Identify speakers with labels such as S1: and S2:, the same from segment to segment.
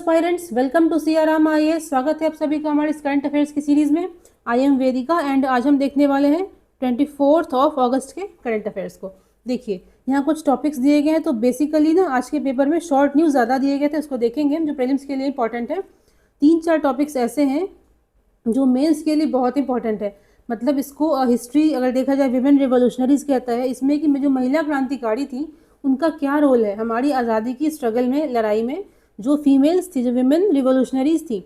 S1: Aspirants, welcome to CRM IAS. स्वागत है आप सभी का हमारे इस करंट अफेयर्स की सीरीज में। आई एम वेदिका एंड आज हम देखने वाले हैं 24 अगस्त के करंट अफेयर्स को। देखिए यहाँ कुछ टॉपिक्स दिए गए हैं, तो बेसिकली ना आज के पेपर में शॉर्ट न्यूज़ ज़्यादा दिए गए थे, उसको देखेंगे हम जो प्रीलिम्स के लिए इंपॉर्टेंट है। 3-4 टॉपिक्स ऐसे हैं जो मेंस के लिए बहुत इंपॉर्टेंट है। मतलब इसको हिस्ट्री अगर देखा जाए, विमेन रिवोल्यूशनरीज कहता है इसमें कि जो महिला क्रांतिकारी थी उनका क्या रोल है हमारी आज़ादी की स्ट्रगल में, लड़ाई में। जो फीमेल्स थी, जो विमेन रिवोल्यूशनरीज थी,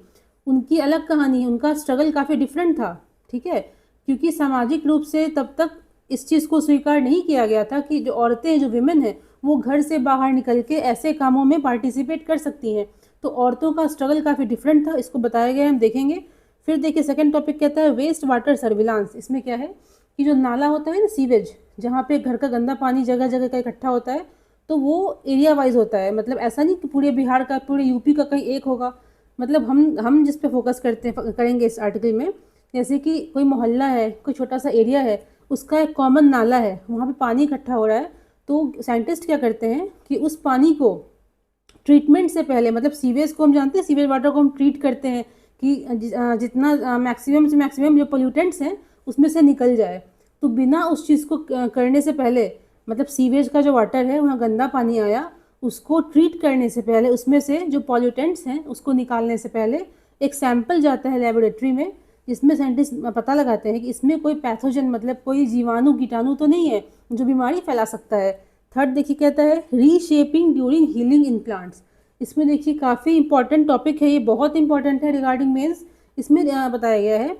S1: उनकी अलग कहानी है, उनका स्ट्रगल काफ़ी डिफरेंट था। ठीक है, क्योंकि सामाजिक रूप से तब तक इस चीज़ को स्वीकार नहीं किया गया था कि जो औरतें, जो विमेन हैं, वो घर से बाहर निकल के ऐसे कामों में पार्टिसिपेट कर सकती हैं। तो औरतों का स्ट्रगल काफ़ी डिफरेंट था, इसको बताया गया है, हम देखेंगे। फिर देखिए सेकंड टॉपिक कहता है वेस्ट वाटर सर्विलांस। इसमें क्या है कि जो नाला होता है ना, सीवेज, जहाँ पे घर का गंदा पानी जगह जगह का इकट्ठा होता है, तो वो एरिया वाइज होता है। मतलब ऐसा नहीं कि पूरे बिहार का, पूरे यूपी का कहीं एक होगा। मतलब हम जिस पे फोकस करेंगे इस आर्टिकल में, जैसे कि कोई मोहल्ला है, कोई छोटा सा एरिया है, उसका एक कॉमन नाला है, वहाँ पे पानी इकट्ठा हो रहा है। तो साइंटिस्ट क्या करते हैं कि उस पानी को ट्रीटमेंट से पहले, मतलब सीवेज को हम जानते हैं, सीवेज वाटर को हम ट्रीट करते हैं कि जितना मैक्सिमम से मैक्सिमम जो पोल्यूटेंट्स हैं उसमें से निकल जाए। तो बिना उस चीज़ को करने से पहले, मतलब सीवेज का जो वाटर है, वहाँ गंदा पानी आया, उसको ट्रीट करने से पहले, उसमें से जो पॉल्यूटेंट्स हैं उसको निकालने से पहले एक सैंपल जाता है लेबोरेटरी में, जिसमें साइंटिस्ट पता लगाते हैं कि इसमें कोई पैथोजन, मतलब कोई जीवाणु, कीटाणु तो नहीं है जो बीमारी फैला सकता है। थर्ड देखिए कहता है reshaping during healing in plants. इसमें देखिए काफ़ी इंपॉर्टेंट टॉपिक है, ये बहुत इंपॉर्टेंट है रिगार्डिंग मेंस। इसमें बताया गया है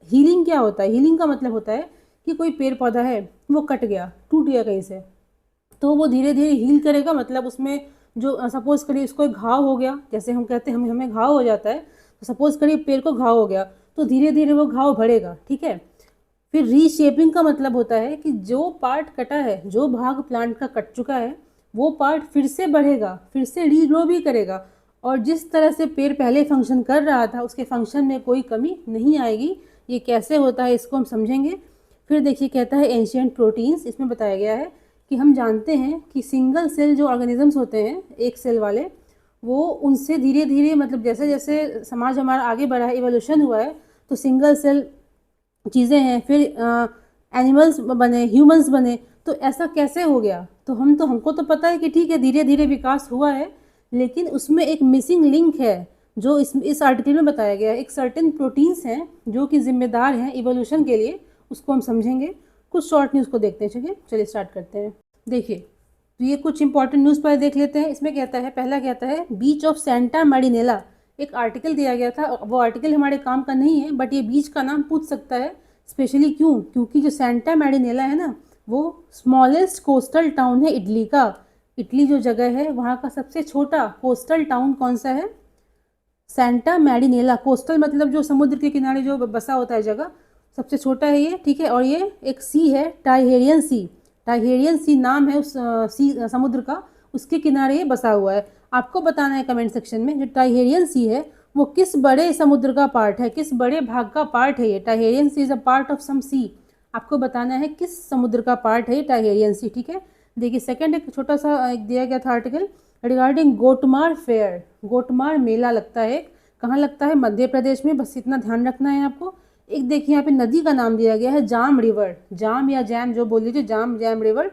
S1: हीलिंग क्या होता है। हीलिंग का मतलब होता है कि कोई पेड़ पौधा है, वो कट गया, टूट गया कहीं से, तो वो धीरे धीरे हील करेगा। मतलब उसमें जो सपोज करिए इसको एक घाव हो गया, जैसे हम कहते हैं हमें घाव हो जाता है, तो सपोज करिए पेड़ को घाव हो गया, तो धीरे धीरे वो घाव बढ़ेगा। ठीक है, फिर रीशेपिंग का मतलब होता है कि जो पार्ट कटा है, जो भाग प्लांट का कट चुका है, वो पार्ट फिर से बढ़ेगा, फिर से रीग्रो भी करेगा, और जिस तरह से पेड़ पहले फंक्शन कर रहा था उसके फंक्शन में कोई कमी नहीं आएगी। ये कैसे होता है इसको हम समझेंगे। फिर देखिए कहता है एंशिएंट प्रोटीन्स। इसमें बताया गया है कि हम जानते हैं कि सिंगल सेल जो ऑर्गेनिजम्स होते हैं, एक सेल वाले, वो उनसे धीरे धीरे, मतलब जैसे जैसे समाज हमारा आगे बढ़ा है, इवोल्यूशन हुआ है, तो सिंगल सेल चीज़ें हैं, फिर एनिमल्स बने, ह्यूमंस बने। तो ऐसा कैसे हो गया? तो हमको तो पता है कि ठीक है धीरे धीरे विकास हुआ है, लेकिन उसमें एक मिसिंग लिंक है जो इस आर्टिकल में बताया गया है। एक सर्टेन प्रोटीन्स हैं जो कि जिम्मेदार हैं इवोल्यूशन के लिए, उसको हम समझेंगे। कुछ शॉर्ट न्यूज़ को देखते हैं। चलिए स्टार्ट करते हैं। देखिए तो ये कुछ इंपॉर्टेंट न्यूज़ पर देख लेते हैं। इसमें कहता है, पहला कहता है बीच ऑफ सेंटा मैरिनेला। एक आर्टिकल दिया गया था, वो आर्टिकल हमारे काम का नहीं है, बट ये बीच का नाम पूछ सकता है। स्पेशली क्यों? क्योंकि जो सेंटा मैरिनेला है ना, वो स्मॉलेस्ट कोस्टल टाउन है इटली का। इटली जो जगह है वहाँ का सबसे छोटा कोस्टल टाउन कौन सा है? सेंटा मैरिनेला। कोस्टल मतलब जो समुद्र के किनारे जो बसा होता है जगह, सबसे छोटा है ये। ठीक है, और ये एक सी है, टाइहेरियन सी। टाइहेरियन सी नाम है उस सी समुद्र का, उसके किनारे ये बसा हुआ है। आपको बताना है कमेंट सेक्शन में, जो टाइहेरियन सी है वो किस बड़े समुद्र का पार्ट है, किस बड़े भाग का पार्ट है ये। टाइहेरियन सी is a part of some सी। आपको बताना है किस समुद्र का पार्ट है ये टाइहेरियन सी। ठीक है, देखिए सेकंड एक छोटा सा एक दिया गया था article regarding Gotmar fair. Gotmar मेला लगता है, कहाँ लगता है? मध्य प्रदेश में, बस इतना ध्यान रखना है आपको। एक देखिए यहाँ पे नदी का नाम दिया गया है जाम रिवर, जाम या जैम जो बोल लीजिए, जाम जैम रिवर।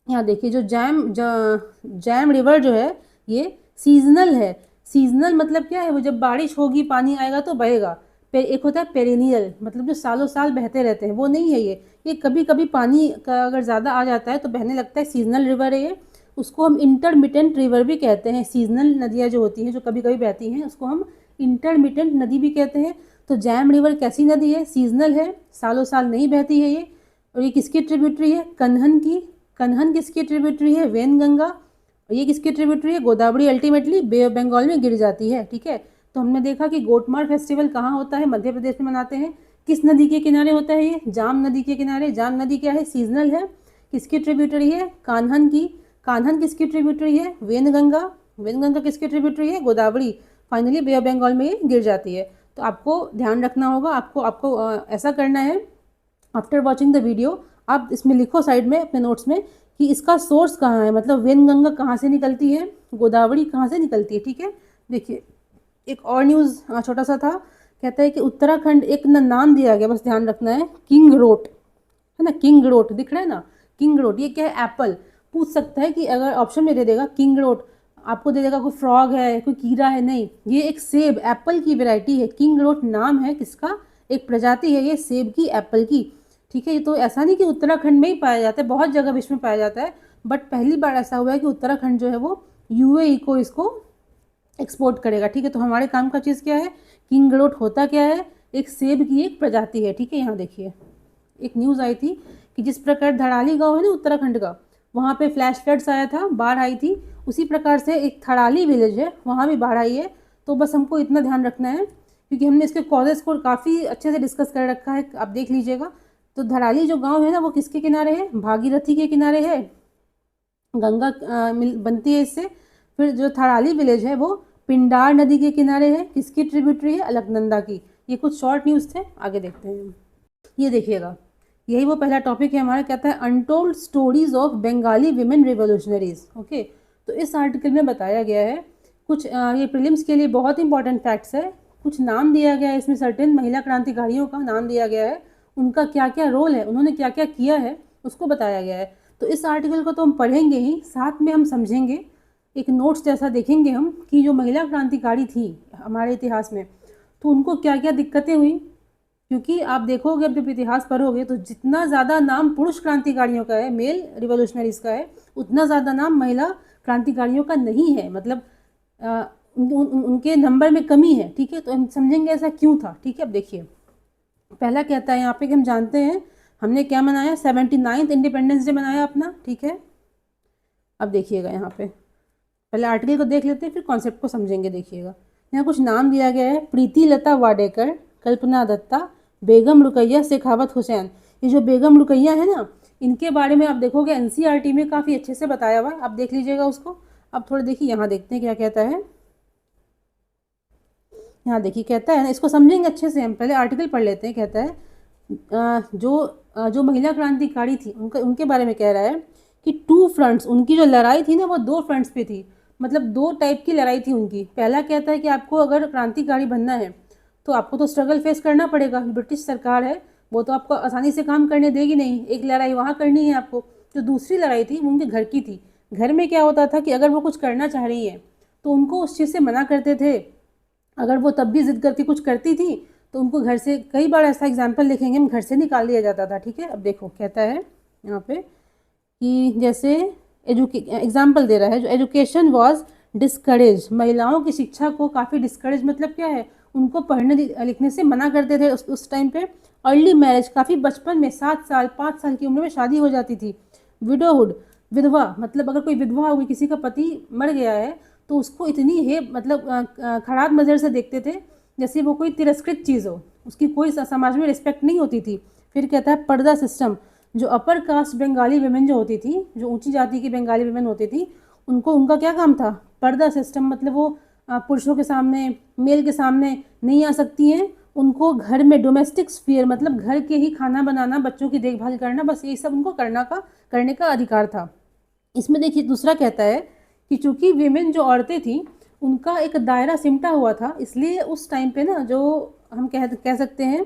S1: यहाँ देखिए जो जैम रिवर जो है ये सीजनल है। सीजनल मतलब क्या है? वो जब बारिश होगी पानी आएगा तो बहेगा। एक होता है पेरिनियल, मतलब जो सालों साल बहते रहते हैं, वो नहीं है ये कभी कभी पानी का अगर ज़्यादा आ जाता है तो बहने लगता है, सीजनल रिवर है ये। उसको हम इंटरमिटेंट रिवर भी कहते हैं। सीजनल नदियाँ जो होती हैं, जो कभी कभी बहती हैं, उसको हम इंटरमिटेंट नदी भी कहते हैं। तो जैम रिवर कैसी नदी है? सीजनल है, सालों साल नहीं बहती है ये। और ये किसकी ट्रिब्यूटरी है? कन्हन की। कन्हन किसकी ट्रिब्यूटरी है? वेनगंगा। और ये किसकी ट्रिब्यूटरी है? Godavari. Ultimately Bay of Bengal में गिर जाती है। ठीक है, तो हमने देखा कि गोटमार फेस्टिवल कहाँ होता है? मध्य प्रदेश में मनाते हैं। किस नदी के किनारे होता है ये? जाम नदी के किनारे। जाम नदी क्या है? सीजनल है। किसकी ट्रिब्यूटरी है? कान्हन की। कान्हन किसकी ट्रिब्यूटरी है? वेनगंगा। वेनगंगा किसकी ट्रिब्यूटरी है? Godavari. Finally Bay of Bengal में ये गिर जाती है। तो आपको ध्यान रखना होगा, आपको ऐसा करना है, आफ्टर वॉचिंग द वीडियो आप इसमें लिखो साइड में अपने नोट्स में कि इसका सोर्स कहाँ है, मतलब वेनगंगा कहाँ से निकलती है, गोदावरी कहाँ से निकलती है। ठीक है, देखिए एक और न्यूज़ छोटा सा था, कहता है कि उत्तराखंड एक नाम दिया गया, बस ध्यान रखना है, किंग रोट, है ना, किंग रोट दिख रहा है ना, किंग रोट, ये क्या है, एप्पल। पूछ सकता है कि अगर ऑप्शन में दे देगा किंग रोट, आपको दे देगा कोई फ्रॉग है, कोई कीड़ा है, नहीं, ये एक सेब, एप्पल की वैरायटी है। किंग रोट नाम है किसका, एक प्रजाति है ये सेब की, एप्पल की, ठीक है। ये तो ऐसा नहीं कि उत्तराखंड में ही पाया जाता है, बहुत जगह विश्व में पाया जाता है, बट पहली बार ऐसा हुआ है कि उत्तराखंड जो है वो यूएई को इसको एक्सपोर्ट करेगा, ठीक है। तो हमारे काम का चीज़ क्या है, किंग रोट होता क्या है, एक सेब की एक प्रजाति है, ठीक है। यहाँ देखिए एक न्यूज़ आई थी कि जिस प्रकार धड़ाली गांव है ना उत्तराखंड का, वहाँ पे फ्लैश फ्लड्स आया था, बाढ़ आई थी, उसी प्रकार से एक थड़ाली विलेज है, वहाँ भी बाढ़ आई है। तो बस हमको इतना ध्यान रखना है, क्योंकि हमने इसके कॉजेज़ को काफ़ी अच्छे से डिस्कस कर रखा है, आप देख लीजिएगा। तो धड़ाली जो गांव है ना वो किसके किनारे है, भागीरथी के किनारे है, गंगा बनती है इससे। फिर जो थड़ाली विलेज है वो पिंडार नदी के किनारे है, किसकी ट्रिब्यूटरी है, अलकनंदा की। ये कुछ शॉर्ट न्यूज़ थे, आगे देखते हैं। ये देखिएगा, यही वो पहला टॉपिक है हमारा, कहता है untold stories of Bengali women revolutionaries, okay. तो इस आर्टिकल में बताया गया है कुछ ये प्रीलिम्स के लिए बहुत इंपॉर्टेंट फैक्ट्स है, कुछ नाम दिया गया है इसमें, सर्टेन महिला क्रांतिकारियों का नाम दिया गया है, उनका क्या क्या रोल है, उन्होंने क्या क्या किया है, उसको बताया गया है। तो इस आर्टिकल को तो हम पढ़ेंगे ही, साथ में हम समझेंगे, एक नोट्स जैसा देखेंगे हम कि जो महिला क्रांतिकारी थी हमारे इतिहास में, तो उनको क्या क्या दिक्कतें हुई। क्योंकि आप देखोगे, अब जब इतिहास पढ़ोगे तो जितना ज़्यादा नाम पुरुष क्रांतिकारियों का है, मेल रिवोल्यूशनरीज का है, उतना ज़्यादा नाम महिला क्रांतिकारियों का नहीं है, मतलब उनके नंबर में कमी है, ठीक है। तो हम समझेंगे ऐसा क्यों था, ठीक है। अब देखिए पहला कहता है यहाँ पे कि हम जानते हैं हमने क्या मनाया, 79th इंडिपेंडेंस डे मनाया अपना, ठीक है। अब देखिएगा यहाँ पे पहले आर्टिकल को देख लेते हैं, फिर कॉन्सेप्ट को समझेंगे। देखिएगा यहाँ कुछ नाम दिया गया है, प्रीति लता वाडेकर, कल्पना दत्ता, बेगम रुकैया शेखावत हुसैन। ये जो बेगम रुकैया है ना, इनके बारे में आप देखोगे एनसीईआरटी में काफ़ी अच्छे से बताया हुआ है, आप देख लीजिएगा उसको। अब थोड़ा देखिए, यहाँ देखते हैं क्या कहता है। यहाँ देखिए कहता है ना, इसको समझेंगे अच्छे से, हम पहले आर्टिकल पढ़ लेते हैं। कहता है जो महिला क्रांतिकारी थी उनके बारे में कह रहा है कि टू फ्रंट्स, उनकी जो लड़ाई थी ना वो दो फ्रंट्स पे थी, मतलब दो टाइप की लड़ाई थी उनकी। पहला कहता है कि आपको अगर क्रांतिकारी बनना है तो आपको तो स्ट्रगल फेस करना पड़ेगा, ब्रिटिश सरकार है वो तो आपको आसानी से काम करने देगी नहीं, एक लड़ाई वहाँ करनी है आपको। जो दूसरी लड़ाई थी वो उनके घर की थी। घर में क्या होता था कि अगर वो कुछ करना चाह रही है तो उनको उस चीज़ से मना करते थे, अगर वो तब भी जिद करके कुछ करती थी तो उनको घर से, कई बार ऐसा एग्जाम्पल लिखेंगे हम, घर से निकाल दिया जाता था, ठीक है। अब देखो कहता है यहाँ पे कि जैसे एग्जाम्पल दे रहा है, जो एजुकेशन वॉज डिस्करेज, महिलाओं की शिक्षा को काफ़ी डिस्करेज, मतलब क्या है, उनको पढ़ने लिखने से मना करते थे उस टाइम पे। अर्ली मैरिज, काफ़ी बचपन में 7 साल 5 साल की उम्र में शादी हो जाती थी। विडोहुड, विधवा, मतलब अगर कोई विधवा होगी, किसी का पति मर गया है तो उसको इतनी है, मतलब खराब नज़र से देखते थे जैसे वो कोई तिरस्कृत चीज़ हो, उसकी कोई समाज में रिस्पेक्ट नहीं होती थी। फिर कहता है पर्दा सिस्टम, जो अपर कास्ट बंगाली वुमेन जो होती थी, जो ऊंची जाति की बंगाली वुमेन होती थी, उनको, उनका क्या काम था, पर्दा सिस्टम, मतलब वो पुरुषों के सामने, मेल के सामने नहीं आ सकती हैं, उनको घर में डोमेस्टिक स्फीयर, मतलब घर के ही खाना बनाना, बच्चों की देखभाल करना, बस यही सब उनको करने का अधिकार था। इसमें देखिए दूसरा कहता है कि चूंकि वीमेन जो औरतें थी उनका एक दायरा सिमटा हुआ था, इसलिए उस टाइम पे ना, जो हम कह सकते हैं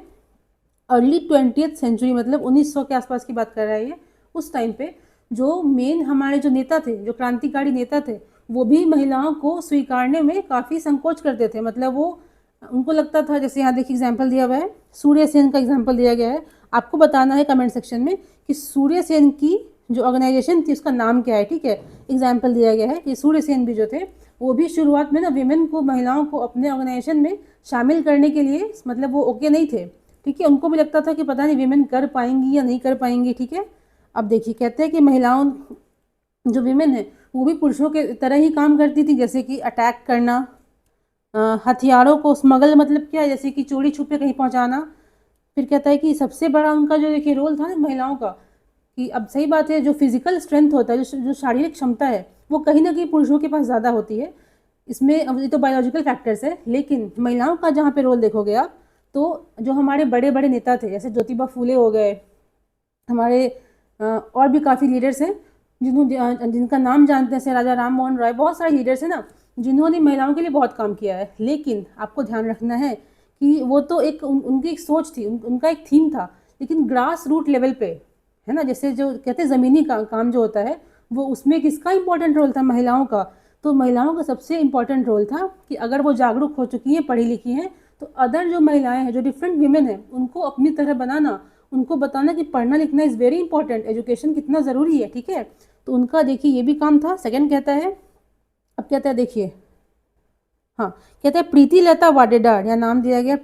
S1: अर्ली 20th सेंचुरी, मतलब 1900 के आसपास की बात कर रहा है ये, उस टाइम पे जो मेन हमारे जो नेता थे, जो क्रांतिकारी नेता थे, वो भी महिलाओं को स्वीकारने में काफ़ी संकोच करते थे। मतलब वो, उनको लगता था, जैसे यहाँ देखिए एग्जाम्पल दिया हुआ है, सूर्य सेन का एग्जाम्पल दिया गया है, आपको बताना है कमेंट सेक्शन में कि सूर्य सेन की जो ऑर्गेनाइजेशन थी उसका नाम क्या है, ठीक है। एग्जाम्पल दिया गया है कि सूर्य सेन भी जो थे वो भी शुरुआत में ना विमेन को, महिलाओं को अपने ऑर्गेनाइजेशन में शामिल करने के लिए, मतलब वो ओके नहीं थे, ठीक है। उनको भी लगता था कि पता नहीं विमेन कर पाएंगी या नहीं कर पाएंगी, ठीक है। अब देखिए कहते हैं कि महिलाओं, जो विमेन है वो भी पुरुषों के तरह ही काम करती थी, जैसे कि अटैक करना, हथियारों को स्मगल, मतलब क्या है, जैसे कि चोरी छुपे कहीं पहुंचाना। फिर कहता है कि सबसे बड़ा उनका जो देखिए रोल था ना महिलाओं का, कि अब सही बात है, जो फिजिकल स्ट्रेंथ होता है, जो शारीरिक क्षमता है, वो कहीं ना कहीं पुरुषों के पास ज़्यादा होती है। इसमें अब ये तो बायोलॉजिकल फैक्टर्स है, लेकिन महिलाओं का जहाँ पे रोल देखोगे आप, तो जो हमारे बड़े बड़े नेता थे, जैसे ज्योतिबा फूले हो गए, हमारे और भी काफ़ी लीडर्स हैं जिनका नाम जानते हैं, जैसे राजा राम मोहन राय, बहुत सारे लीडर्स हैं ना, जिन्होंने महिलाओं के लिए बहुत काम किया है, लेकिन आपको ध्यान रखना है कि वो तो एक उनकी एक सोच थी, उनका एक थीम था, लेकिन ग्रास रूट लेवल पे, है ना, जैसे जो कहते हैं ज़मीनी काम जो होता है, वो उसमें किसका इंपॉर्टेंट रोल था? महिलाओं का। तो महिलाओं का सबसे इम्पॉर्टेंट रोल था कि अगर वो जागरूक हो चुकी हैं, पढ़ी लिखी हैं, तो अदर जो महिलाएं हैं, जो डिफरेंट वीमेन हैं, उनको अपनी तरह बनाना, उनको बताना कि पढ़ना लिखना इज़ वेरी इंपॉर्टेंट, एजुकेशन कितना ज़रूरी है, ठीक है। तो उनका देखिए ये भी काम था। सेकंड कहता है, अब कहता है देखिए, हाँ, कहते हैं प्रीति लता वाडेदार, या नाम दिया गया,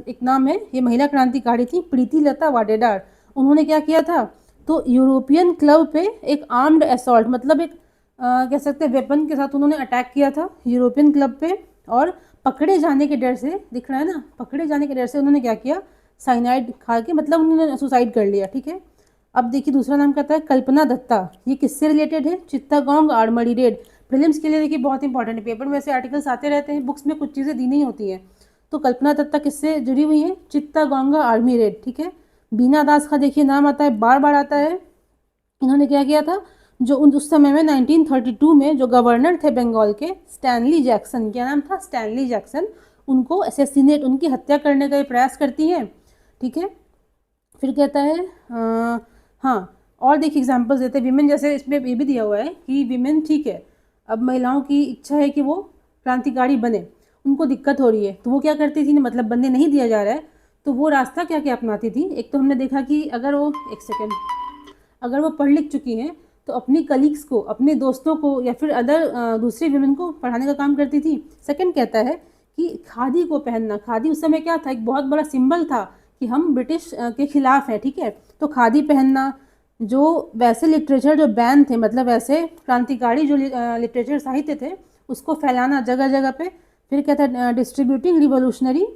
S1: एक नाम है, ये महिला क्रांतिकारी थी प्रीति लता वाडेदार। उन्होंने क्या किया था? तो यूरोपियन क्लब पे एक आर्म्ड असॉल्ट, मतलब एक कह सकते हैं वेपन के साथ उन्होंने अटैक किया था यूरोपियन क्लब पे, और पकड़े जाने के डर से, दिख रहा है ना, पकड़े जाने के डर से उन्होंने क्या किया? साइनाइड खा के, मतलब उन्होंने सुसाइड कर लिया, ठीक है। अब देखिए दूसरा नाम कहता है कल्पना दत्ता। ये किससे रिलेटेड है? Chittagong armoury raid. प्रीलिम्स के लिए देखिए बहुत इंपॉर्टेंट है, पेपर में ऐसे आर्टिकल्स आते रहते हैं, बुक्स में कुछ चीज़ें दी नहीं होती हैं। तो कल्पना दत्ता किससे जुड़ी हुई है? चित्तागोंगा आर्मी रेड, ठीक है। बीना दास का देखिए नाम आता है, बार बार आता है। इन्होंने क्या किया था? जो उस समय में 1932 में जो गवर्नर थे बंगाल के, स्टैनली जैक्सन, क्या नाम था? स्टैनली जैक्सन, उनको असेसिनेट, उनकी हत्या करने का ये प्रयास करती हैं, ठीक है। फिर कहता है हाँ, और देखिए एग्जाम्पल्स देते हैं विमेन, जैसे इसमें ये भी दिया हुआ है कि विमेन, ठीक है, अब महिलाओं की इच्छा है कि वो क्रांतिकारी बने, उनको दिक्कत हो रही है, तो वो क्या करती थी, मतलब बनने नहीं दिया जा रहा है, तो वो रास्ता क्या क्या अपनाती थी? एक तो हमने देखा कि अगर वो, एक सेकेंड, अगर वो पढ़ लिख चुकी हैं तो अपनी कलीग्स को, अपने दोस्तों को, या फिर अदर दूसरी विमेन को पढ़ाने का काम करती थी। सेकंड कहता है कि खादी को पहनना, खादी उस समय क्या था? एक बहुत बड़ा सिंबल था कि हम ब्रिटिश के खिलाफ हैं, ठीक है। तो खादी पहनना, जो वैसे लिटरेचर जो बैन थे, मतलब वैसे क्रांतिकारी जो लिटरेचर साहित्य थे, उसको फैलाना जगह जगह पे। फिर कहता है डिस्ट्रीब्यूटिंग रिवोल्यूशनरी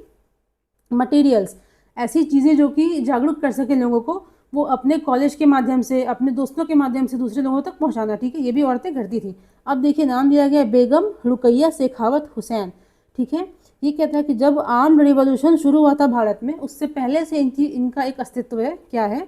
S1: मटेरियल्स, ऐसी चीज़ें जो कि जागरूक कर सके लोगों को, वो अपने कॉलेज के माध्यम से, अपने दोस्तों के माध्यम से दूसरे लोगों तक पहुंचाना, ठीक है। ये भी औरतें करती थी। अब देखिए नाम दिया गया बेगम रुकैया शेखावत हुसैन, ठीक है। ये कहता है कि जब आर्म्ड रिवॉल्यूशन शुरू हुआ था भारत में, उससे पहले से इनका एक अस्तित्व है, क्या है?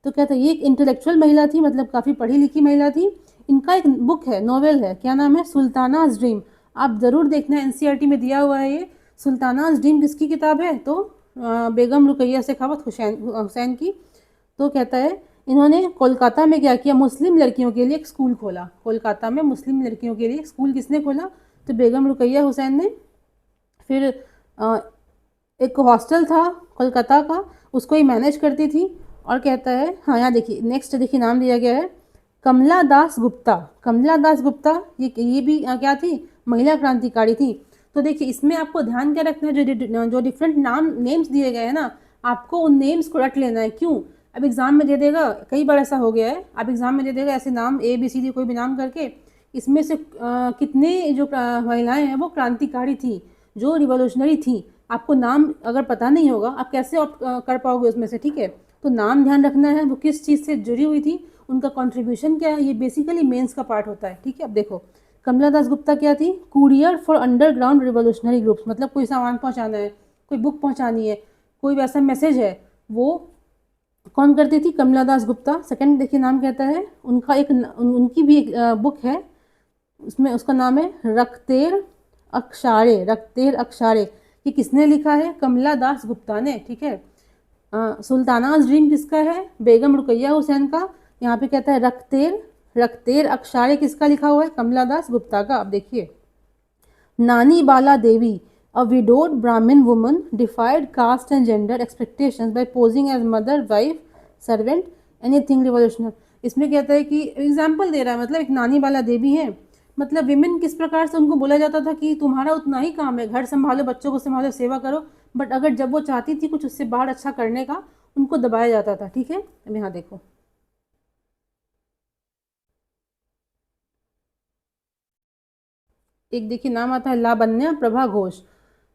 S1: तो कहता है ये एक इंटेलेक्चुअल महिला थी, मतलब काफ़ी पढ़ी लिखी महिला थी। इनका एक बुक है, नॉवेल है, क्या नाम है? सुल्तानाज ड्रीम। आप ज़रूर देखना, एनसीईआरटी में दिया हुआ है ये। सुल्तानाज ड्रीम किसकी किताब है? तो बेगम रुकैया शेखावत हुसैन की। तो कहता है इन्होंने कोलकाता में क्या किया? मुस्लिम लड़कियों के लिए एक स्कूल खोला। कोलकाता में मुस्लिम लड़कियों के लिए स्कूल किसने खोला? तो बेगम रुकैया हुसैन ने। फिर एक हॉस्टल था कोलकाता का, उसको ही मैनेज करती थी। और कहता है, हाँ यहाँ देखिए, नेक्स्ट देखिए नाम दिया गया है कमला दास गुप्ता। कमला दास गुप्ता, ये भी क्या थी? महिला क्रांतिकारी थी। तो देखिए इसमें आपको ध्यान क्या रखना है, जो डिफरेंट नेम्स दिए गए हैं ना, आपको उन नेम्स को रट लेना है। क्यों? अब एग्जाम में दे देगा, कई बार ऐसा हो गया है, अब एग्जाम में दे देगा ऐसे नाम ABCD कोई भी नाम करके, इसमें से कितने जो महिलाएं हैं वो क्रांतिकारी थी, जो रिवोल्यूशनरी थी। आपको नाम अगर पता नहीं होगा, आप कैसे कर पाओगे उसमें से, ठीक है। तो नाम ध्यान रखना है, वो किस चीज़ से जुड़ी हुई थी, उनका कंट्रीब्यूशन क्या है, ये बेसिकली मेंस का पार्ट होता है, ठीक है। अब देखो कमला दास गुप्ता क्या थी? Courier for underground revolutionary groups, मतलब कोई सामान पहुंचाना है, कोई बुक पहुंचानी है, कोई वैसा मैसेज है, वो कौन करती थी? कमला दास गुप्ता। सेकंड देखिए नाम कहता है उनका, उनकी भी एक बुक है, उसमें उसका नाम है रक्तेर अक्षारे। रक्तेर अक्षारे, ये किसने लिखा है? कमला दास गुप्ता ने, ठीक है। सुल्तानाज ड्रीम किसका है? बेगम रुकैया हुसैन का। यहाँ पे कहता है रक्तेर अक्षारे किसका लिखा हुआ है? कमला दास गुप्ता का। अब देखिए नानी बाला देवी, a widowed Brahmin woman, defied caste and gender expectations by posing as mother, wife, servant, anything revolutionary। इसमें कहता है कि एग्जाम्पल दे रहा है, मतलब एक नानी बाला देवी है, मतलब विमेन किस प्रकार से उनको बोला जाता था कि तुम्हारा उतना ही काम है, घर संभालो, बच्चों को संभालो, सेवा करो, बट अगर जब वो चाहती थी कुछ उससे बाहर अच्छा करने का, उनको दबाया जाता था, ठीक है। अब यहाँ देखो एक देखिए नाम आता है लावण्या प्रभा घोष।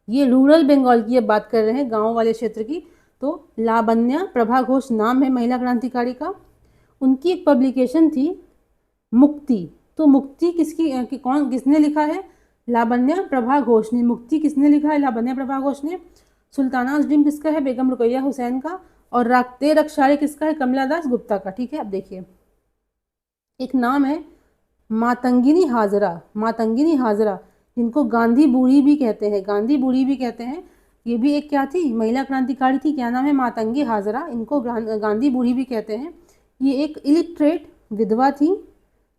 S1: ये रूरल बंगाल की अब बात कर रहे हैं, गांव वाले क्षेत्र की। तो लावण्या प्रभा घोष नाम है महिला क्रांतिकारी का। उनकी एक पब्लिकेशन थी मुक्ति। तो मुक्ति किसने लिखा है? लावण्या प्रभा घोष ने। मुक्ति किसने लिखा है? लावण्या प्रभा घोष ने। सुल्तानाज ड्रीम किसका है? बेगम रुकैया हुसैन का। और राक्तेर अक्षारे किसका है? कमला दास गुप्ता का, ठीक है। अब देखिए एक नाम है मातंगिनी हाजरा। मातंगिनी हाजरा जिनको गांधी बूढ़ी भी कहते हैं, गांधी बूढ़ी भी कहते हैं। ये भी एक क्या थी, महिला क्रांतिकारी थी, क्या नाम है, मातंगी हाजरा, इनको गांधी बूढ़ी भी कहते हैं। ये एक इलिटरेट विधवा थी।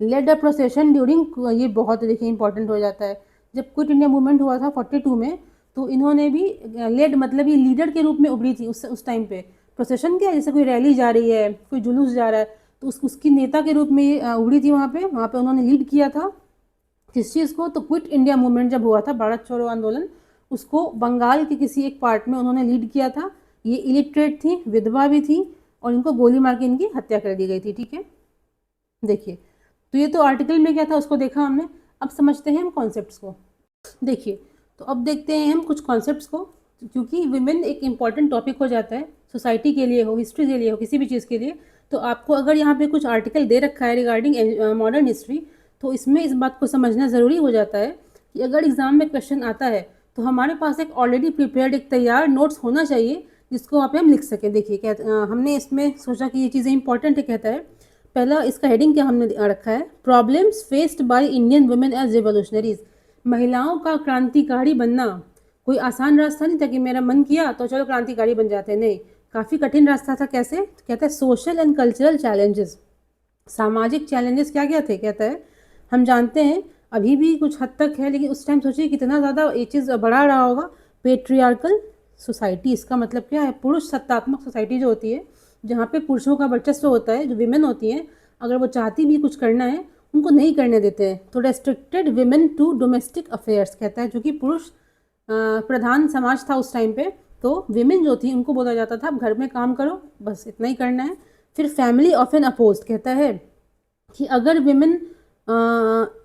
S1: लेड अ प्रोसेशन ड्यूरिंग, ये बहुत देखिए इंपॉर्टेंट हो जाता है, जब क्विट इंडिया मूवमेंट हुआ था 42 में, तो इन्होंने भी लेड मतलब ये लीडर के रूप में उभरी थी उस टाइम पे। प्रोसेशन क्या है, जैसे कोई रैली जा रही है, कोई जुलूस जा रहा है, तो उसकी नेता के रूप में ये उभरी थी। वहाँ पे उन्होंने लीड किया था किस चीज़ को, तो क्विट इंडिया मूवमेंट जब हुआ था, भारत छोड़ो आंदोलन, उसको बंगाल के किसी एक पार्ट में उन्होंने लीड किया था। ये इलिटरेट थी, विधवा भी थी, और इनको गोली मार के इनकी हत्या कर दी गई थी। ठीक है, देखिए, तो ये तो आर्टिकल में क्या था उसको देखा हमने। अब समझते हैं हम कॉन्सेप्ट्स को। देखिए, तो अब देखते हैं हम कुछ कॉन्सेप्ट्स को, क्योंकि विमेन एक इम्पॉर्टेंट टॉपिक हो जाता है, सोसाइटी के लिए हो, हिस्ट्री के लिए हो, किसी भी चीज़ के लिए। तो आपको अगर यहाँ पे कुछ आर्टिकल दे रखा है रिगार्डिंग मॉडर्न हिस्ट्री, तो इसमें इस बात को समझना ज़रूरी हो जाता है कि अगर एग्ज़ाम में क्वेश्चन आता है तो हमारे पास एक ऑलरेडी प्रिपेयर्ड एक तैयार नोट्स होना चाहिए, जिसको वहाँ पे हम लिख सकें। देखिए क्या हमने इसमें सोचा कि ये चीज़ें इंपॉर्टेंट है। कहता है, पहला इसका हेडिंग क्या हमने रखा है, problems faced by Indian women as revolutionaries. महिलाओं का क्रांतिकारी बनना कोई आसान रास्ता नहीं था कि मेरा मन किया तो चलो क्रांतिकारी बन जाते हैं, नहीं, काफ़ी कठिन रास्ता था। कैसे, कहता है सोशल एंड कल्चरल चैलेंजेस, सामाजिक चैलेंजेस क्या क्या थे। कहता है, हम जानते हैं अभी भी कुछ हद तक है, लेकिन उस टाइम सोचिए कितना ज़्यादा ये चीज़ बढ़ा रहा होगा। पेट्रियार्कल सोसाइटी, इसका मतलब क्या है, पुरुष सत्तात्मक सोसाइटी जो होती है, जहाँ पे पुरुषों का वर्चस्व होता है, जो विमेन होती हैं, अगर वो चाहती भी कुछ करना है उनको नहीं करने देते हैं। तो restricted women to domestic affairs, कहता है क्योंकि पुरुष प्रधान समाज था उस टाइम पे, तो विमेन जो थी उनको बोला जाता था घर में काम करो, बस इतना ही करना है। फिर फैमिली ऑफन अपोज्ड, कहता है कि अगर विमेन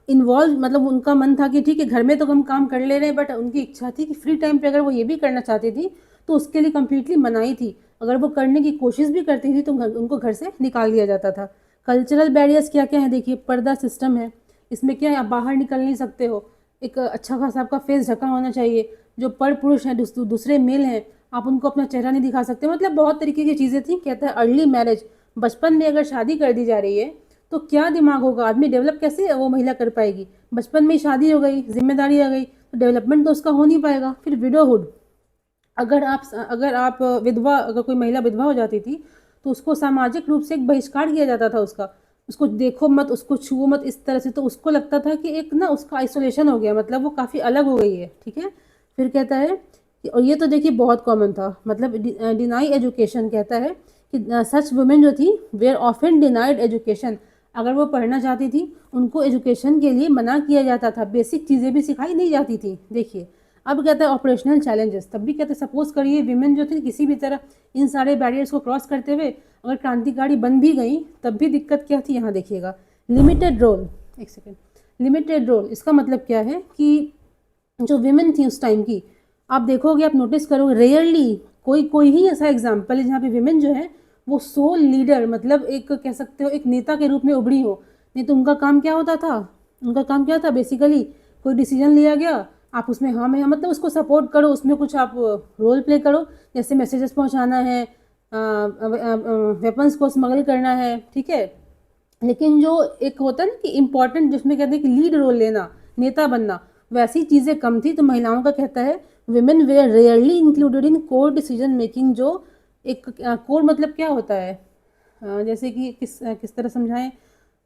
S1: इन्वॉल्व, मतलब उनका मन था कि ठीक है घर में तो हम काम कर ले रहे हैं, बट उनकी इच्छा थी कि फ्री टाइम पे अगर वो ये भी करना चाहती थी तो उसके लिए कम्प्लीटली मनाही थी। अगर वो करने की कोशिश भी करती थी तो उनको घर से निकाल दिया जाता था। कल्चरल बैरियर्स क्या क्या है, देखिए, पर्दा सिस्टम है, इसमें क्या है, आप बाहर निकल नहीं सकते हो, एक अच्छा खासा आपका फेस ढका होना चाहिए। जो पर पुरुष हैं, दूसरे मेल हैं, आप उनको अपना चेहरा नहीं दिखा सकते, मतलब बहुत तरीके की चीज़ें थी। कहता है अर्ली मैरिज, बचपन में अगर शादी कर दी जा रही है तो क्या दिमाग होगा, आदमी डेवलप कैसे वो महिला कर पाएगी। बचपन में ही शादी हो गई, जिम्मेदारी आ गई, तो डेवलपमेंट तो उसका हो नहीं पाएगा। फिर विडोहुड, अगर आप विधवा, अगर कोई महिला विधवा हो जाती थी तो उसको सामाजिक रूप से एक बहिष्कार किया जाता था उसका, उसको देखो मत, उसको छुओ मत, इस तरह से। तो उसको लगता था कि एक ना उसका आइसोलेशन हो गया, मतलब वो काफ़ी अलग हो गई है। ठीक है, फिर कहता है, और ये तो देखिए बहुत कॉमन था, मतलब डिनाई एजुकेशन। कहता है कि सच वुमेन जो थी वेयर ऑफन डिनाइड एजुकेशन, अगर वो पढ़ना चाहती थी उनको एजुकेशन के लिए मना किया जाता था, बेसिक चीज़ें भी सिखाई नहीं जाती थी। देखिए, अब कहता है ऑपरेशनल चैलेंजेस, तब भी कहते हैं सपोज करिए विमेन जो थी किसी भी तरह इन सारे बैरियर्स को क्रॉस करते हुए अगर क्रांतिकारी बन भी गई, तब भी दिक्कत क्या थी, यहाँ देखिएगा, लिमिटेड रोल। एक सेकेंड, लिमिटेड रोल इसका मतलब क्या है कि जो विमेन थी उस टाइम की, आप देखोगे, आप नोटिस करोगे, रेयरली कोई ही ऐसा एग्जाम्पल है जहाँ पे विमेन जो है वो सोल लीडर, मतलब एक कह सकते हो एक नेता के रूप में उभरी हो। नहीं तो उनका काम क्या होता था, उनका काम क्या था, बेसिकली कोई डिसीजन लिया गया, आप उसमें हाँ में हाँ, मतलब उसको सपोर्ट करो, उसमें कुछ आप रोल प्ले करो, जैसे मैसेजेस पहुंचाना है, वेपन्स को स्मगल करना है। ठीक है, लेकिन जो एक होता है ना कि इम्पॉर्टेंट, जिसमें कहते हैं कि लीड रोल लेना, नेता बनना, वैसी चीज़ें कम थी। तो महिलाओं का कहता है women were rarely included in core decision making. जो एक कोर मतलब क्या होता है, जैसे कि किस तरह समझाएं,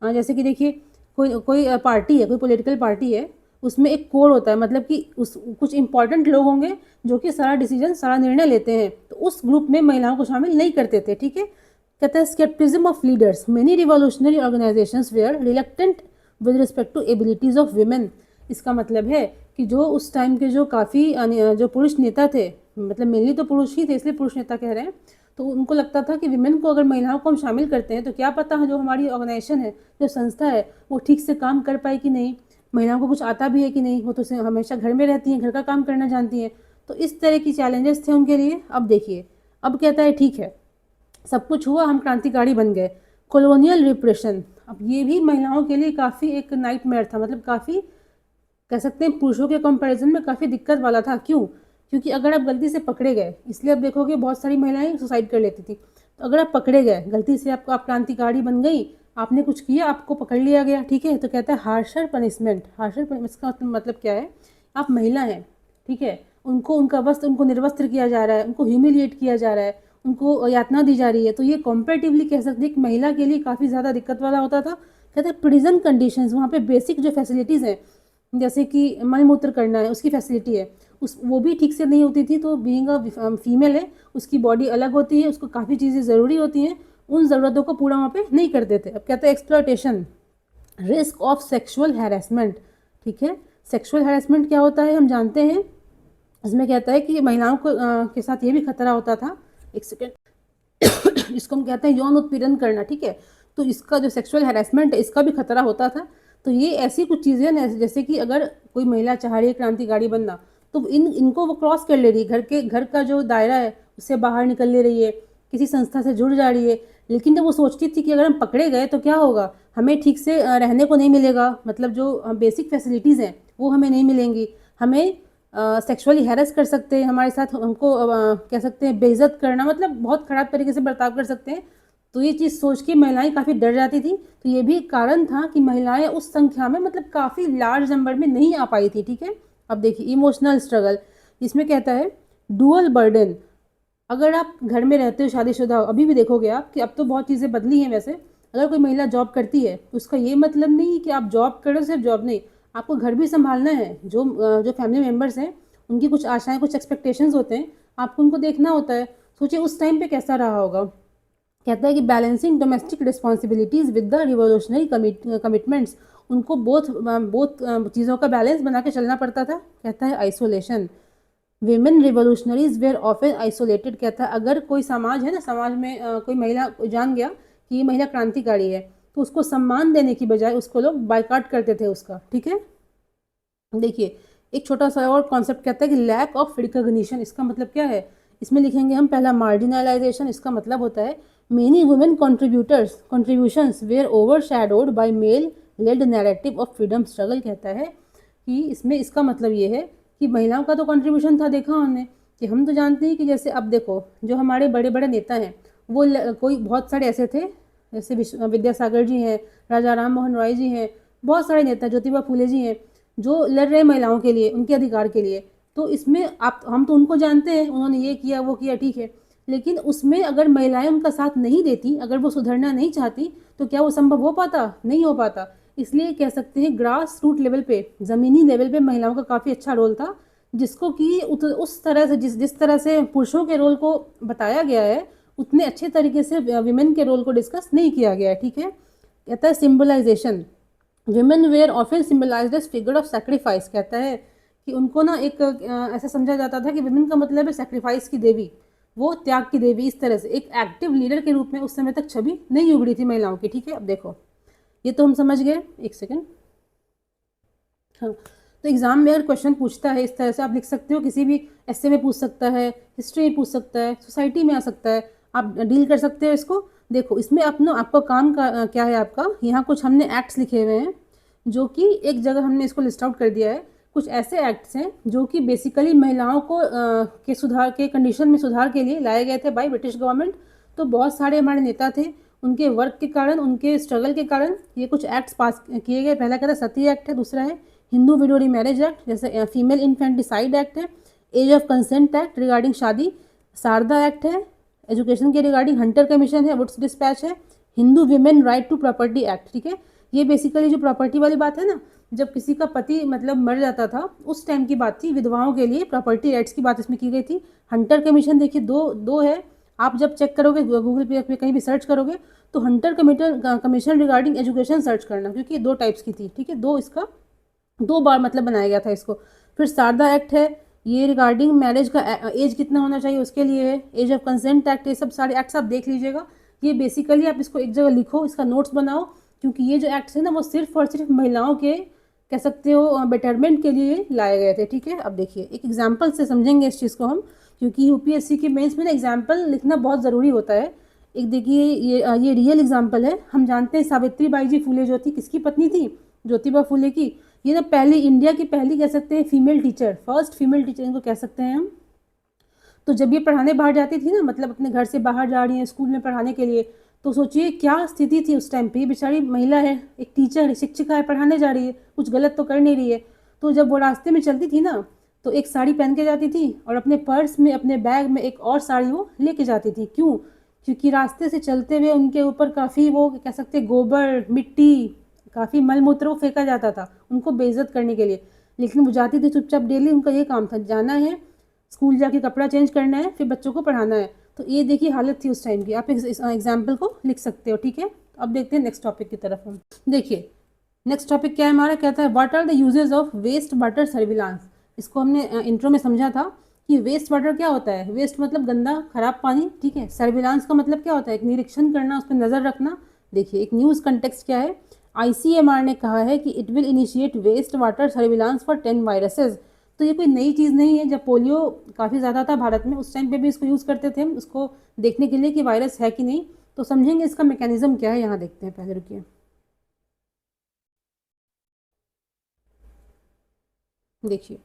S1: जैसे कि देखिए, कोई पार्टी है, कोई पॉलिटिकल पार्टी है, उसमें एक कोर होता है, मतलब कि कुछ इंपॉर्टेंट लोग होंगे जो कि सारा डिसीजन, सारा निर्णय लेते हैं, तो उस ग्रुप में महिलाओं को शामिल नहीं करते थे। ठीक है, कहता है scepticism of leaders, many revolutionary organisations were reluctant with respect to abilities of women. इसका मतलब है कि जो उस टाइम के जो काफ़ी जो पुरुष नेता थे, मतलब मेनली तो पुरुष ही थे इसलिए पुरुष नेता कह रहे हैं, तो उनको लगता था कि विमेन को, अगर महिलाओं को हम शामिल करते हैं तो क्या पता है जो हमारी ऑर्गेनाइजेशन है, जो संस्था है, वो ठीक से काम कर पाए कि नहीं, महिलाओं को कुछ आता भी है कि नहीं, वो तो हमेशा घर में रहती हैं, घर का काम करना जानती हैं। तो इस तरह की चैलेंजेस थे उनके लिए। अब देखिए, अब कहता है ठीक है सब कुछ हुआ, हम क्रांतिकारी बन गए, कॉलोनियल रिप्रेशन, अब ये भी महिलाओं के लिए काफ़ी एक नाइटमेयर था, मतलब काफ़ी कह सकते हैं पुरुषों के कंपैरिजन में काफ़ी दिक्कत वाला था। क्यों, क्योंकि अगर आप गलती से पकड़े गए, इसलिए आप देखोगे बहुत सारी महिलाएं सुसाइड कर लेती थी, तो अगर आप पकड़े गए गलती से, आप क्रांतिकारी बन गई, आपने कुछ किया, आपको पकड़ लिया गया, ठीक है, तो कहता है हार्शर पनिशमेंट। हार्शर पनिशमेंट का मतलब क्या है आप महिला हैं, ठीक है, उनको उनका वस्त्र, उनको निर्वस्त्र किया जा रहा है, उनको ह्यूमिलिएट किया जा रहा है, उनको यातना दी जा रही है, तो ये कंपैरेटिवली कह सकते हैं कि महिला के लिए काफ़ी ज़्यादा दिक्कत वाला होता था। कहते हैं प्रिजन कंडीशंस, वहाँ पे बेसिक जो फैसिलिटीज़ हैं, जैसे कि मलमूत्र करना है उसकी फैसिलिटी है, उस वो भी ठीक से नहीं होती थी। तो बीइंग अ फीमेल है, उसकी बॉडी अलग होती है, उसको काफ़ी चीज़ें ज़रूरी होती हैं, उन ज़रूरतों को पूरा वहाँ पे नहीं करते थे। अब कहते हैं exploitation, risk of sexual harassment, ठीक है। सेक्सुअल हैरेसमेंट क्या होता है हम जानते हैं, इसमें कहता है कि महिलाओं को के साथ ये भी खतरा होता था, एक सेकेंड, इसको हम कहते हैं यौन उत्पीड़न करना, ठीक है। तो इसका जो सेक्सुअल हैरेसमेंट है इसका भी खतरा होता था। तो ये ऐसी कुछ चीज़ें ना, जैसे कि अगर कोई महिला चाह रही है क्रांतिकारी बनना, तो इनको वो क्रॉस कर ले रही है, घर का जो दायरा है उससे बाहर निकल ले रही है, किसी संस्था से जुड़ जा रही है। लेकिन जब वो सोचती थी कि अगर हम पकड़े गए तो क्या होगा, हमें ठीक से रहने को नहीं मिलेगा, मतलब जो बेसिक फैसिलिटीज़ हैं वो हमें नहीं मिलेंगी, हमें सेक्सुअली हैरेस कर सकते हैं, हमारे साथ हमको कह सकते हैं बेइज्जत करना, मतलब बहुत ख़राब तरीके से बर्ताव कर सकते हैं। तो ये चीज़ सोच के महिलाएं काफ़ी डर जाती थी। तो ये भी कारण था कि महिलाएं उस संख्या में, मतलब काफ़ी लार्ज नंबर में नहीं आ पाई थी, ठीक है। अब देखिए इमोशनल स्ट्रगल, इसमें कहता है डुअल बर्डन। अगर आप घर में रहते हो शादीशुदा हो, अभी भी देखोगे आप कि अब तो बहुत चीज़ें बदली हैं वैसे, अगर कोई महिला जॉब करती है तो उसका ये मतलब नहीं कि आप जॉब करो, सिर्फ जॉब नहीं, आपको घर भी संभालना है। जो फैमिली मेम्बर्स हैं उनकी कुछ आशाएं, कुछ एक्सपेक्टेशंस होते हैं, आपको उनको देखना होता है। सोचिए उस टाइम पे कैसा रहा होगा। कहता है कि balancing domestic responsibilities with the revolutionary commitments, उनको बोथ चीज़ों का बैलेंस बना के चलना पड़ता था। कहता है isolation, women revolutionaries were often isolated. कहता है अगर कोई समाज है ना, समाज में कोई महिला जान गया कि ये महिला क्रांतिकारी है, तो उसको सम्मान देने की बजाय उसको लोग बाइकाट करते थे उसका, ठीक है। देखिए एक छोटा सा और कॉन्सेप्ट कहता है कि लैक ऑफ रिकॉग्निशन, इसका मतलब क्या है, इसमें लिखेंगे हम पहला मार्जिनलाइजेशन, इसका मतलब होता है many women contributions were overshadowed by male led narrative of freedom struggle. कहता है कि इसमें इसका मतलब ये है कि महिलाओं का तो कंट्रीब्यूशन था, देखा हमने कि हम तो जानते हैं कि जैसे अब देखो जो हमारे बड़े बड़े नेता हैं वो कोई बहुत सारे ऐसे थे, जैसे विद्यासागर जी हैं, राजा राम मोहन रॉय जी हैं, बहुत सारे नेता, ज्योतिबा फूले जी हैं, जो लड़ रहे महिलाओं के लिए, उनके अधिकार के लिए। तो इसमें आप, हम तो उनको जानते हैं, उन्होंने ये किया वो किया, ठीक है, लेकिन उसमें अगर महिलाएं उनका साथ नहीं देती, अगर वो सुधरना नहीं चाहती, तो क्या वो संभव हो पाता, नहीं हो पाता। इसलिए कह सकते हैं ग्रास रूट लेवल पे, ज़मीनी लेवल पे महिलाओं का काफ़ी अच्छा रोल था, जिसको कि उस तरह से जिस तरह से पुरुषों के रोल को बताया गया है, उतने अच्छे तरीके से विमेन के रोल को डिस्कस नहीं किया गया है, ठीक है। कहता है symbolisation, women were often symbolised as figure of sacrifice. कहता है कि उनको ना एक ऐसा समझा जाता था कि विमेन का मतलब है सेक्रीफाइस की देवी, वो त्याग की देवी, इस तरह से एक एक्टिव लीडर के रूप में उस समय तक छवि नहीं उभरी थी महिलाओं की, ठीक है। अब देखो ये तो हम समझ गए, एक सेकेंड, हाँ। तो एग्जाम में अगर क्वेश्चन पूछता है इस तरह से, आप लिख सकते हो, किसी भी ऐसे में पूछ सकता है, हिस्ट्री में पूछ सकता है, सोसाइटी में आ सकता है, आप डील कर सकते हो इसको। देखो इसमें अपना आपका काम का क्या है, आपका यहाँ कुछ हमने एक्ट्स लिखे हुए हैं, जो कि एक जगह हमने इसको लिस्ट आउट कर दिया है। कुछ ऐसे एक्ट्स हैं जो कि बेसिकली महिलाओं को के सुधार के कंडीशन में सुधार के लिए लाए गए थे बाय ब्रिटिश गवर्नमेंट। तो बहुत सारे हमारे नेता थे, उनके वर्क के कारण, उनके स्ट्रगल के कारण ये कुछ एक्ट्स पास किए गए। पहला कहता है सती एक्ट है, दूसरा है हिंदू विडो मैरिज एक्ट, जैसे फीमेल इन्फेंटिसाइड एक्ट है, age of consent act regarding शादी, शारदा एक्ट है एजुकेशन के रिगार्डिंग, हंटर कमीशन है, वुड्स डिस्पैच है, Hindu women right to property act, ठीक है। ये बेसिकली जो प्रॉपर्टी वाली बात है ना, जब किसी का पति मतलब मर जाता था उस टाइम की बात थी, विधवाओं के लिए प्रॉपर्टी राइट्स की बात इसमें की गई थी। हंटर कमीशन देखिए दो है, आप जब चेक करोगे गूगल पे कहीं भी सर्च करोगे तो Hunter commission regarding education search करना, क्योंकि ये 2 टाइप्स की थी, ठीक है। इसका 2 बार मतलब बनाया गया था इसको। फिर शारदा एक्ट है, ये रिगार्डिंग मैरिज का एज कितना होना चाहिए उसके लिए है, एज ऑफ कंसेंट एक्ट, ये सब सारे एक्ट्स आप देख लीजिएगा। ये बेसिकली आप इसको एक जगह लिखो, इसका नोट्स बनाओ, क्योंकि ये जो एक्ट्स है ना वो सिर्फ और सिर्फ महिलाओं के कह सकते हो बेटरमेंट के लिए लाए गए थे, ठीक है। अब देखिए एक एग्जाम्पल से समझेंगे इस चीज़ को हम, क्योंकि यूपीएससी के मेंस में ना एग्जाम्पल लिखना बहुत ज़रूरी होता है। एक देखिए ये रियल एग्जाम्पल है। हम जानते हैं सावित्री बाई जी फुले जो थी, किसकी पत्नी थी, ज्योतिबा फुले की। ये ना पहली, इंडिया की पहली कह सकते हैं female teacher, first female teacher इनको कह सकते हैं हम। तो जब ये पढ़ाने बाहर जाती थी ना, मतलब अपने घर से बाहर जा रही है स्कूल में पढ़ाने के लिए, तो सोचिए क्या स्थिति थी उस टाइम पे। बेचारी महिला है, एक टीचर है, शिक्षिका है, पढ़ाने जा रही है, कुछ गलत तो कर नहीं रही है। तो जब वो रास्ते में चलती थी ना, तो एक साड़ी पहन के जाती थी और अपने पर्स में, अपने बैग में एक और साड़ी वो लेके जाती थी। क्यों? क्योंकि रास्ते से चलते हुए उनके ऊपर काफ़ी, वो कह सकते गोबर, मिट्टी, काफ़ी मल मूत्र वो फेंका जाता था उनको बेइज्जत करने के लिए। लेकिन वो जाती थी चुपचाप, डेली उनका ये काम था, जाना है, स्कूल जाके कपड़ा चेंज करना है, फिर बच्चों को पढ़ाना है। तो ये देखिए हालत थी उस टाइम की। आप इस एग्जाम्पल को लिख सकते हो, ठीक है। अब देखते हैं नेक्स्ट टॉपिक की तरफ हम। देखिए नेक्स्ट टॉपिक क्या है हमारा, कहता है what are the uses of waste water surveillance. इसको हमने इंट्रो में समझा था कि वेस्ट वाटर क्या होता है। वेस्ट मतलब गंदा खराब पानी, ठीक है। सर्विलांस का मतलब क्या होता है, एक निरीक्षण करना, उस पर नज़र रखना। देखिए एक न्यूज़ कंटेक्स्ट क्या है, ICMR ने कहा है कि it will initiate waste water surveillance for 10 viruses. तो ये कोई नई चीज़ नहीं है। जब पोलियो काफ़ी ज़्यादा था भारत में, उस टाइम पे भी इसको यूज़ करते थे हम, उसको देखने के लिए कि वायरस है कि नहीं। तो समझेंगे इसका मैकेनिज्म क्या है, यहाँ देखते हैं पहले, रुकिए। देखिए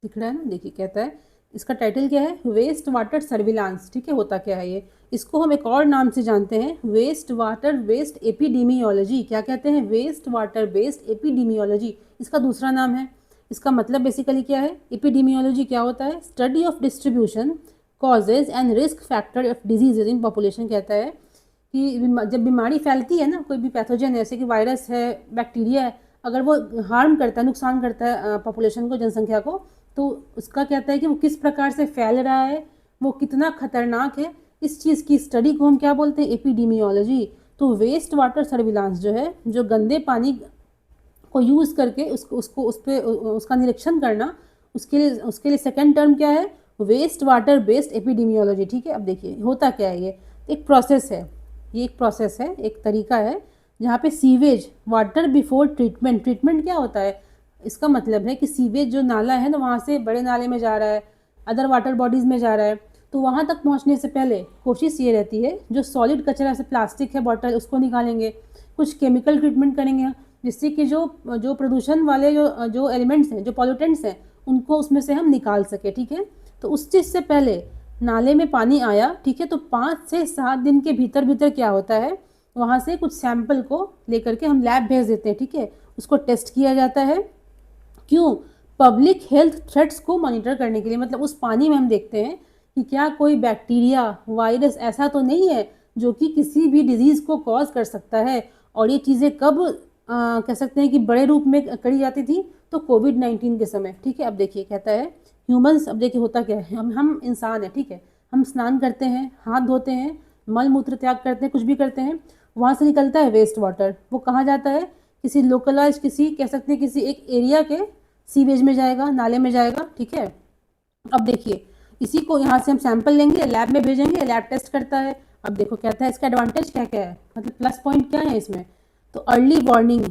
S1: दिख रहा है ना, देखिए कहता है, इसका टाइटल क्या है, वेस्ट वाटर सर्विलांस, ठीक है। होता क्या है ये, इसको हम एक और नाम से जानते हैं, वेस्ट वाटर वेस्ट एपिडीमियोलॉजी। क्या कहते हैं, वेस्ट वाटर वेस्ट एपिडीमियोलॉजी, इसका दूसरा नाम है। इसका मतलब बेसिकली क्या है, एपिडीमियोलॉजी क्या होता है, study of distribution, causes and risk factor of diseases in population. कहता है कि जब बीमारी फैलती है ना, कोई भी पैथोजन है, जैसे कि वायरस है, बैक्टीरिया है, अगर वो हार्म करता है, नुकसान करता है पॉपुलेशन को, जनसंख्या को, तो उसका कहता है कि वो किस प्रकार से फैल रहा है, वो कितना खतरनाक है, इस चीज़ की स्टडी को हम क्या बोलते हैं, एपिडीमियोलॉजी। तो वेस्ट वाटर सर्विलांस जो है, जो गंदे पानी को यूज़ करके उसको उस पर उसका निरीक्षण करना, उसके लिए सेकेंड टर्म क्या है, वेस्ट वाटर बेस्ड एपिडीमियोलॉजी, ठीक है। अब देखिए होता क्या है, ये एक प्रोसेस है, ये एक प्रोसेस है, एक तरीका है, जहाँ पे sewage water before treatment. Treatment क्या होता है, इसका मतलब है कि सीवेज जो नाला है ना, वहाँ से बड़े नाले में जा रहा है, अदर वाटर बॉडीज़ में जा रहा है, तो वहाँ तक पहुँचने से पहले कोशिश ये रहती है, जो सॉलिड कचरा से प्लास्टिक है, बॉटल, उसको निकालेंगे, कुछ केमिकल ट्रीटमेंट करेंगे, जिससे कि जो जो प्रदूषण वाले जो जो एलिमेंट्स हैं, जो पॉल्यूटेंट्स हैं, उनको उसमें से हम निकाल सके, ठीक है। तो उस चीज़ से पहले नाले में पानी आया, ठीक है, तो 5 से 7 दिन के भीतर भीतर क्या होता है, वहाँ से कुछ सैंपल को लेकर के हम लैब भेज देते हैं, ठीक है। उसको टेस्ट किया जाता है, क्यों, पब्लिक हेल्थ थ्रेट्स को मॉनिटर करने के लिए। मतलब उस पानी में हम देखते हैं कि क्या कोई बैक्टीरिया, वायरस ऐसा तो नहीं है जो कि किसी भी डिजीज़ को कॉज कर सकता है। और ये चीज़ें कब कह सकते हैं कि बड़े रूप में करी जाती थी, तो कोविड-19 के समय, ठीक है। अब देखिए कहता है ह्यूमंस, अब देखिए होता क्या है, हम इंसान हैं, ठीक है, हम स्नान करते हैं, हाथ धोते हैं, मल मूत्र त्याग करते हैं, कुछ भी करते हैं, वहाँ से निकलता है वेस्ट वाटर। वो कहाँ जाता है, किसी लोकलाइज, किसी कह सकते हैं किसी एक एरिया के सीवेज में जाएगा, नाले में जाएगा, ठीक है। अब देखिए इसी को यहाँ से हम सैंपल लेंगे, लैब में भेजेंगे, लैब टेस्ट करता है। अब देखो कहता है इसका एडवांटेज क्या क्या है, मतलब प्लस पॉइंट क्या है इसमें। तो अर्ली वार्निंग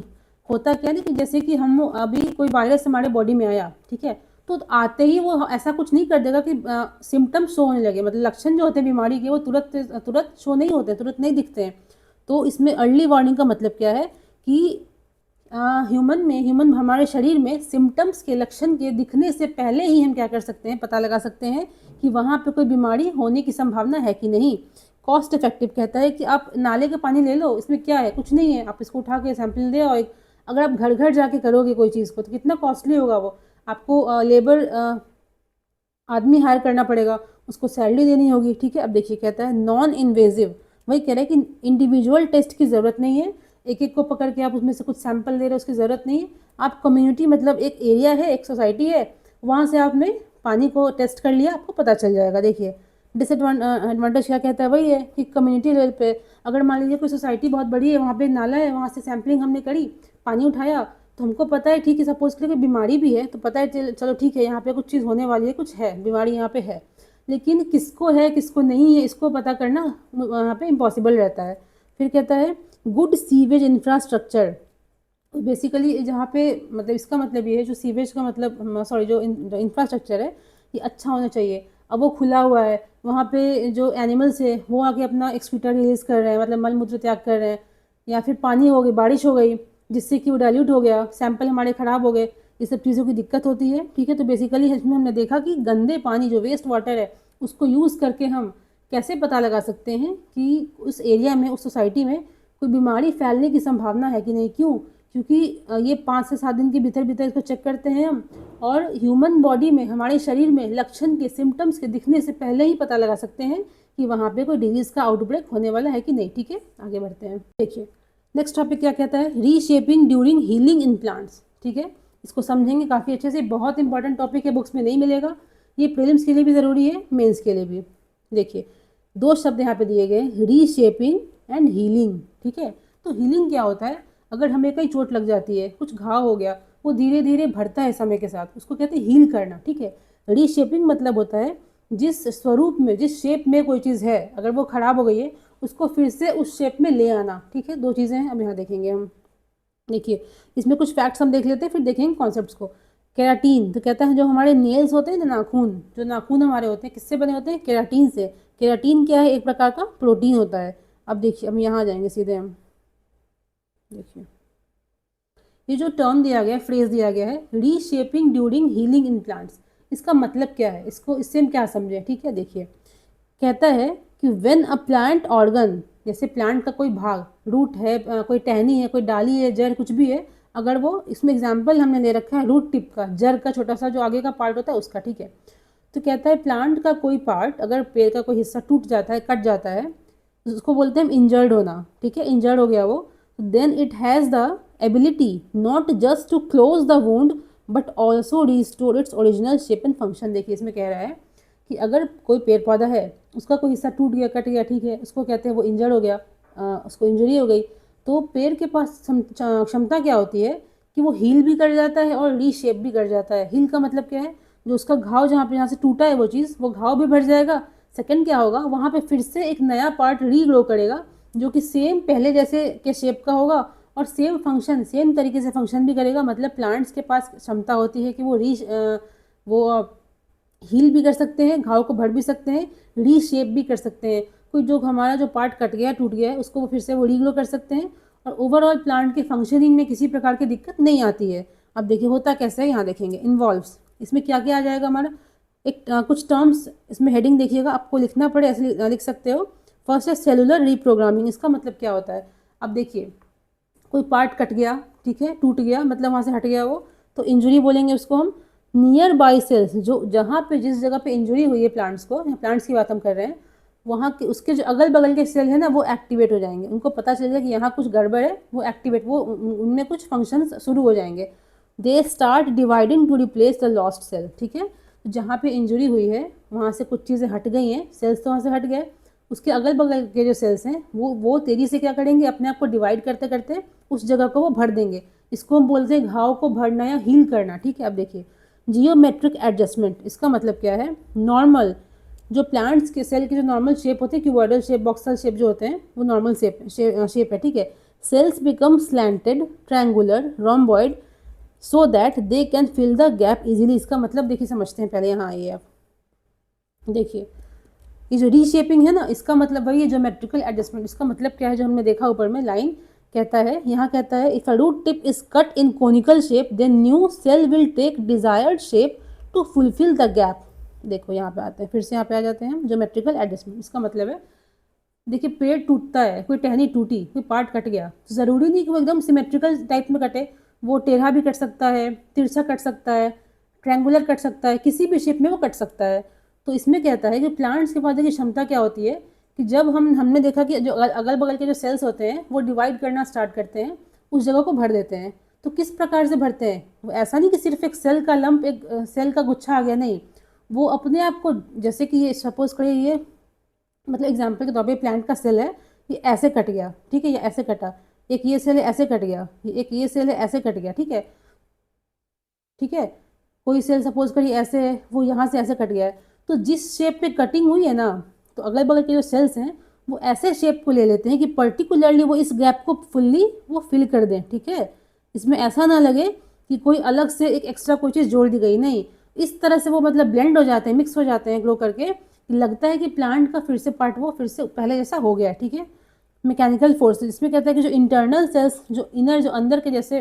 S1: होता क्या है कि जैसे कि हम अभी कोई वायरस हमारे बॉडी में आया, ठीक है, तो आते ही वो ऐसा कुछ नहीं कर देगा कि सिम्टम्स शो होने लगे, मतलब लक्षण जो होते हैं बीमारी के वो तुरंत तुरंत शो नहीं होते, तुरंत नहीं दिखते हैं। तो इसमें अर्ली वार्निंग का मतलब क्या है कि ह्यूमन हमारे शरीर में सिम्टम्स के, लक्षण के दिखने से पहले ही हम क्या कर सकते हैं, पता लगा सकते हैं कि वहाँ पे कोई बीमारी होने की संभावना है कि नहीं। कॉस्ट इफेक्टिव कहता है कि आप नाले का पानी ले लो, इसमें क्या है, कुछ नहीं है, आप इसको उठा के सैंपल दे, और अगर आप घर घर जाके करोगे कोई चीज़ को, तो कितना कॉस्टली होगा वो। आपको लेबर आदमी हायर करना पड़ेगा, उसको सैलरी देनी होगी, ठीक है। अब देखिए कहता है नॉन इन्वेजिव, वही कह रहे हैं कि इंडिविजुअल टेस्ट की ज़रूरत नहीं है, एक एक को पकड़ के आप उसमें से कुछ सैंपल दे रहे हो, उसकी ज़रूरत नहीं है। आप कम्युनिटी, मतलब एक एरिया है, एक सोसाइटी है, वहाँ से आपने पानी को टेस्ट कर लिया, आपको पता चल जाएगा। देखिए डिसएडवांटेज क्या कहता है, वही है कि कम्युनिटी लेवल पे अगर मान लीजिए कोई सोसाइटी बहुत बड़ी है, वहाँ पे नाला है, वहाँ से सैम्पलिंग हमने करी, पानी उठाया, तो हमको पता है, ठीक है, सपोज करिए कोई बीमारी भी है, तो पता है चलो ठीक है, यहाँ पे कुछ चीज़ होने वाली है, कुछ है, बीमारी यहाँ पे है, लेकिन किसको है किसको नहीं है इसको पता करना वहाँ पे इम्पॉसिबल रहता है। फिर कहता है गुड सीवेज इंफ्रास्ट्रक्चर, बेसिकली जहाँ पे, मतलब इसका मतलब ये है, जो सीवेज का मतलब, सॉरी, जो इंफ्रास्ट्रक्चर है ये अच्छा होना चाहिए। अब वो खुला हुआ है, वहाँ पे जो एनिमल्स है वो आके अपना एक्सक्रीटर रिलीज़ कर रहे हैं, मतलब मल मूत्र त्याग कर रहे हैं, या फिर पानी हो गई, बारिश हो गई, जिससे कि वो डाइल्यूट हो गया, सैंपल हमारे ख़राब हो गए, ये सब चीज़ों की दिक्कत होती है, ठीक है। तो बेसिकली इसमें हमने देखा कि गंदे पानी, जो वेस्ट वाटर है, उसको यूज़ करके हम कैसे पता लगा सकते हैं कि उस एरिया में, उस सोसाइटी में कोई बीमारी फैलने की संभावना है कि नहीं। क्यों? क्योंकि ये 5 से 7 दिन के भीतर भीतर इसको चेक करते हैं हम, और ह्यूमन बॉडी में, हमारे शरीर में लक्षण के, सिम्टम्स के दिखने से पहले ही पता लगा सकते हैं कि वहाँ पे कोई डिजीज़ का आउटब्रेक होने वाला है कि नहीं। ठीक है, आगे बढ़ते हैं। देखिए नेक्स्ट टॉपिक क्या कहता है, reshaping during healing in plants. ठीक है, इसको समझेंगे काफ़ी अच्छे से, बहुत इंपॉर्टेंट टॉपिक है, बुक्स में नहीं मिलेगा, ये प्रीलिम्स के लिए भी ज़रूरी है, मेंस के लिए भी। देखिए 2 शब्द यहाँ पे दिए गए, रीशेपिंग एंड हीलिंग। ठीक है, तो हीलिंग क्या होता है, अगर हमें कहीं चोट लग जाती है, कुछ घाव हो गया, वो धीरे धीरे भरता है समय के साथ, उसको कहते हैं हील करना। ठीक है, रीशेपिंग मतलब होता है जिस स्वरूप में, जिस शेप में कोई चीज़ है, अगर वो खराब हो गई है, उसको फिर से उस शेप में ले आना। ठीक है, 2 चीज़ें हैं, अब यहाँ देखेंगे हम। देखिए इसमें कुछ फैक्ट्स हम देख लेते हैं, फिर देखेंगे कॉन्सेप्ट्स को। केराटीन तो कहता है जो हमारे नेल्स होते हैं ना, नाखून, जो नाखून हमारे होते हैं, किससे बने होते हैं, केराटीन से। केराटीन क्या है, एक प्रकार का प्रोटीन होता है। अब देखिए, हम यहाँ आ जाएंगे सीधे हम। देखिए ये जो टर्म दिया गया है, फ्रेज दिया गया है, reshaping during healing in plants, इसका मतलब क्या है, इसको इससे हम क्या समझें। ठीक है, देखिए कहता है कि व्हेन अ प्लांट ऑर्गन, जैसे प्लांट का कोई भाग, रूट है, कोई टहनी है, कोई डाली है, जड़ कुछ भी है, अगर वो, इसमें एग्जाम्पल हमने ले रखा है रूट टिप का, जड़ का छोटा सा जो आगे का पार्ट होता है उसका। ठीक है, तो कहता है प्लांट का कोई पार्ट, अगर पेड़ का कोई हिस्सा टूट जाता है, कट जाता है, उसको बोलते हैं हम इंजर्ड होना। ठीक है, इंजर्ड हो गया वो, then it has the ability not just to close the wound but also restore its original shape and function. देखिए इसमें कह रहा है कि अगर कोई पेड़ पौधा है, उसका कोई हिस्सा टूट गया, कट गया, ठीक है, उसको कहते हैं वो इंजर्ड हो गया, उसको इंजरी हो गई, तो पेड़ के पास क्षमता क्या होती है कि वो हील भी कर जाता है और रीशेप भी कर जाता है। हील का मतलब क्या है, जो उसका घाव जहाँ पे, यहाँ से टूटा है वो चीज़, वो घाव भी भर जाएगा। सेकंड क्या होगा, वहाँ पे फिर से एक नया पार्ट रीग्रो करेगा, जो कि सेम पहले जैसे के शेप का होगा और सेम फंक्शन, सेम तरीके से फंक्शन भी करेगा। मतलब प्लांट्स के पास क्षमता होती है कि वो हील भी कर सकते हैं, घाव को भर भी सकते हैं, रीशेप भी कर सकते हैं। कोई जो हमारा जो पार्ट कट गया, टूट गया है, उसको वो फिर से वो रीग्रो कर सकते हैं, और ओवरऑल प्लांट के फंक्शनिंग में किसी प्रकार की दिक्कत नहीं आती है। अब देखिए होता कैसे है, यहाँ देखेंगे। इन्वॉल्व्स, इसमें क्या क्या आ जाएगा हमारा, एक कुछ टर्म्स इसमें हेडिंग देखिएगा, आपको लिखना पड़े ऐसे लिख सकते हो। फर्स्ट है सेलुलर रीप्रोग्रामिंग, इसका मतलब क्या होता है। अब देखिए कोई पार्ट कट गया, ठीक है, टूट गया, मतलब वहाँ से हट गया वो, तो इंजरी बोलेंगे उसको हम। नियर बाई सेल्स, जो जहाँ पे, जिस जगह पे इंजरी हुई है प्लांट्स को, यहाँ प्लांट्स की बात हम कर रहे हैं, वहाँ के उसके जो अगल बगल के सेल है ना, वो एक्टिवेट हो जाएंगे, उनको पता चलेगा कि यहाँ कुछ गड़बड़ है, वो एक्टिवेट, वो उनमें कुछ फंक्शंस शुरू हो जाएंगे। They start dividing to replace the lost cell. ठीक है, जहाँ पे इंजरी हुई है वहाँ से कुछ चीज़ें हट गई हैं, सेल्स तो वहाँ से हट गए, उसके अगल बगल के जो सेल्स हैं वो तेज़ी से क्या करेंगे, अपने आप को डिवाइड करते करते उस जगह को वो भर देंगे। इसको हम बोलते हैं घाव को भरना या हील करना। ठीक है, अब देखिए जियोमेट्रिक एडजस्टमेंट, इसका मतलब क्या है, नॉर्मल, जो प्लांट्स के सेल की जो नॉर्मल शेप होती है, क्यूबॉइडल शेप, बॉक्सल शेप जो होते हैं, वो नॉर्मल शेप है। ठीक है, cells become slanted, triangular, rhomboid, so that they can fill the gap easily. इसका मतलब देखिए समझते हैं पहले, यहाँ आइए आप देखिए, ये जो रीशेपिंग है ना, इसका मतलब वही है ज्योमेट्रिकल एडजस्टमेंट। इसका मतलब क्या है, जो हमने देखा ऊपर में लाइन कहता है, यहाँ कहता है if a root tip is cut in conical shape then new cell will take desired shape to fulfil the gap. देखो यहाँ पे आते हैं, फिर से यहाँ पे आ जाते हैं हम, ज्योमेट्रिकल एडजस्टमेंट। इसका मतलब है, देखिए पेड़ टूटता है, कोई टहनी टूटी, कोई पार्ट कट गया, ज़रूरी नहीं कि वो एकदम सिमेट्रिकल टाइप में कटे, वो टेढ़ा भी कट सकता है, तिरछा कट सकता है, ट्रायंगुलर कट सकता है, किसी भी शेप में वो कट सकता है। तो इसमें कहता है कि प्लांट्स के पास देखिए क्षमता क्या होती है कि जब हमने देखा कि जो अगल बगल के जो सेल्स होते हैं वो डिवाइड करना स्टार्ट करते हैं, उस जगह को भर देते हैं। तो किस प्रकार से भरते हैं, वो ऐसा नहीं कि सिर्फ एक सेल का लंप, एक सेल का गुच्छा आ गया, नहीं, वो अपने आप को, जैसे कि ये सपोज करिए, ये मतलब एग्जाम्पल के तौर पे प्लांट का सेल है, ये ऐसे कट गया, ठीक है, ये ऐसे कटा, एक ये सेल है ऐसे कट गया, एक ये सेल है ऐसे कट गया, ठीक है, ठीक है, कोई सेल सपोज करिए ऐसे है, वो यहाँ से ऐसे कट गया है। तो जिस शेप पे कटिंग हुई है ना, तो अगल बगल के जो सेल्स हैं वो ऐसे शेप को ले लेते हैं कि पर्टिकुलरली वो इस गैप को फुल्ली वो फिल कर दें। ठीक है, इसमें ऐसा ना लगे कि कोई अलग से एक एक्स्ट्रा कोई चीज़ जोड़ दी गई, नहीं, इस तरह से वो मतलब ब्लेंड हो जाते हैं, मिक्स हो जाते हैं ग्रो करके, लगता है कि प्लांट का फिर से पार्ट वो फिर से पहले जैसा हो गया। ठीक है, मैकेनिकल फोर्स, इसमें कहता है कि जो इंटरनल सेल्स, जो इनर, जो अंदर के, जैसे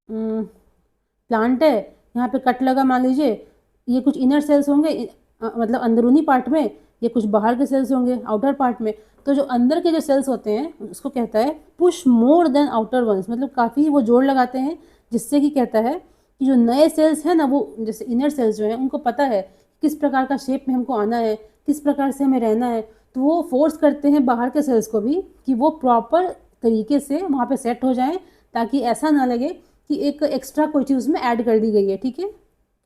S1: प्लांट है, यहाँ पे कट लगा मान लीजिए, ये कुछ इनर सेल्स होंगे, मतलब अंदरूनी पार्ट में, या कुछ बाहर के सेल्स होंगे आउटर पार्ट में। तो जो अंदर के जो सेल्स होते हैं उसको कहता है push more than outer ones, मतलब काफ़ी वो जोर लगाते हैं, जिससे कि कहता है कि जो नए सेल्स हैं ना, वो जैसे इनर सेल्स जो हैं उनको पता है किस प्रकार का शेप में हमको आना है, किस प्रकार से हमें रहना है, तो वो फोर्स करते हैं बाहर के सेल्स को भी कि वो प्रॉपर तरीके से वहाँ पे सेट हो जाएं, ताकि ऐसा ना लगे कि एक एक्स्ट्रा कोई चीज़ उसमें ऐड कर दी गई है। ठीक है,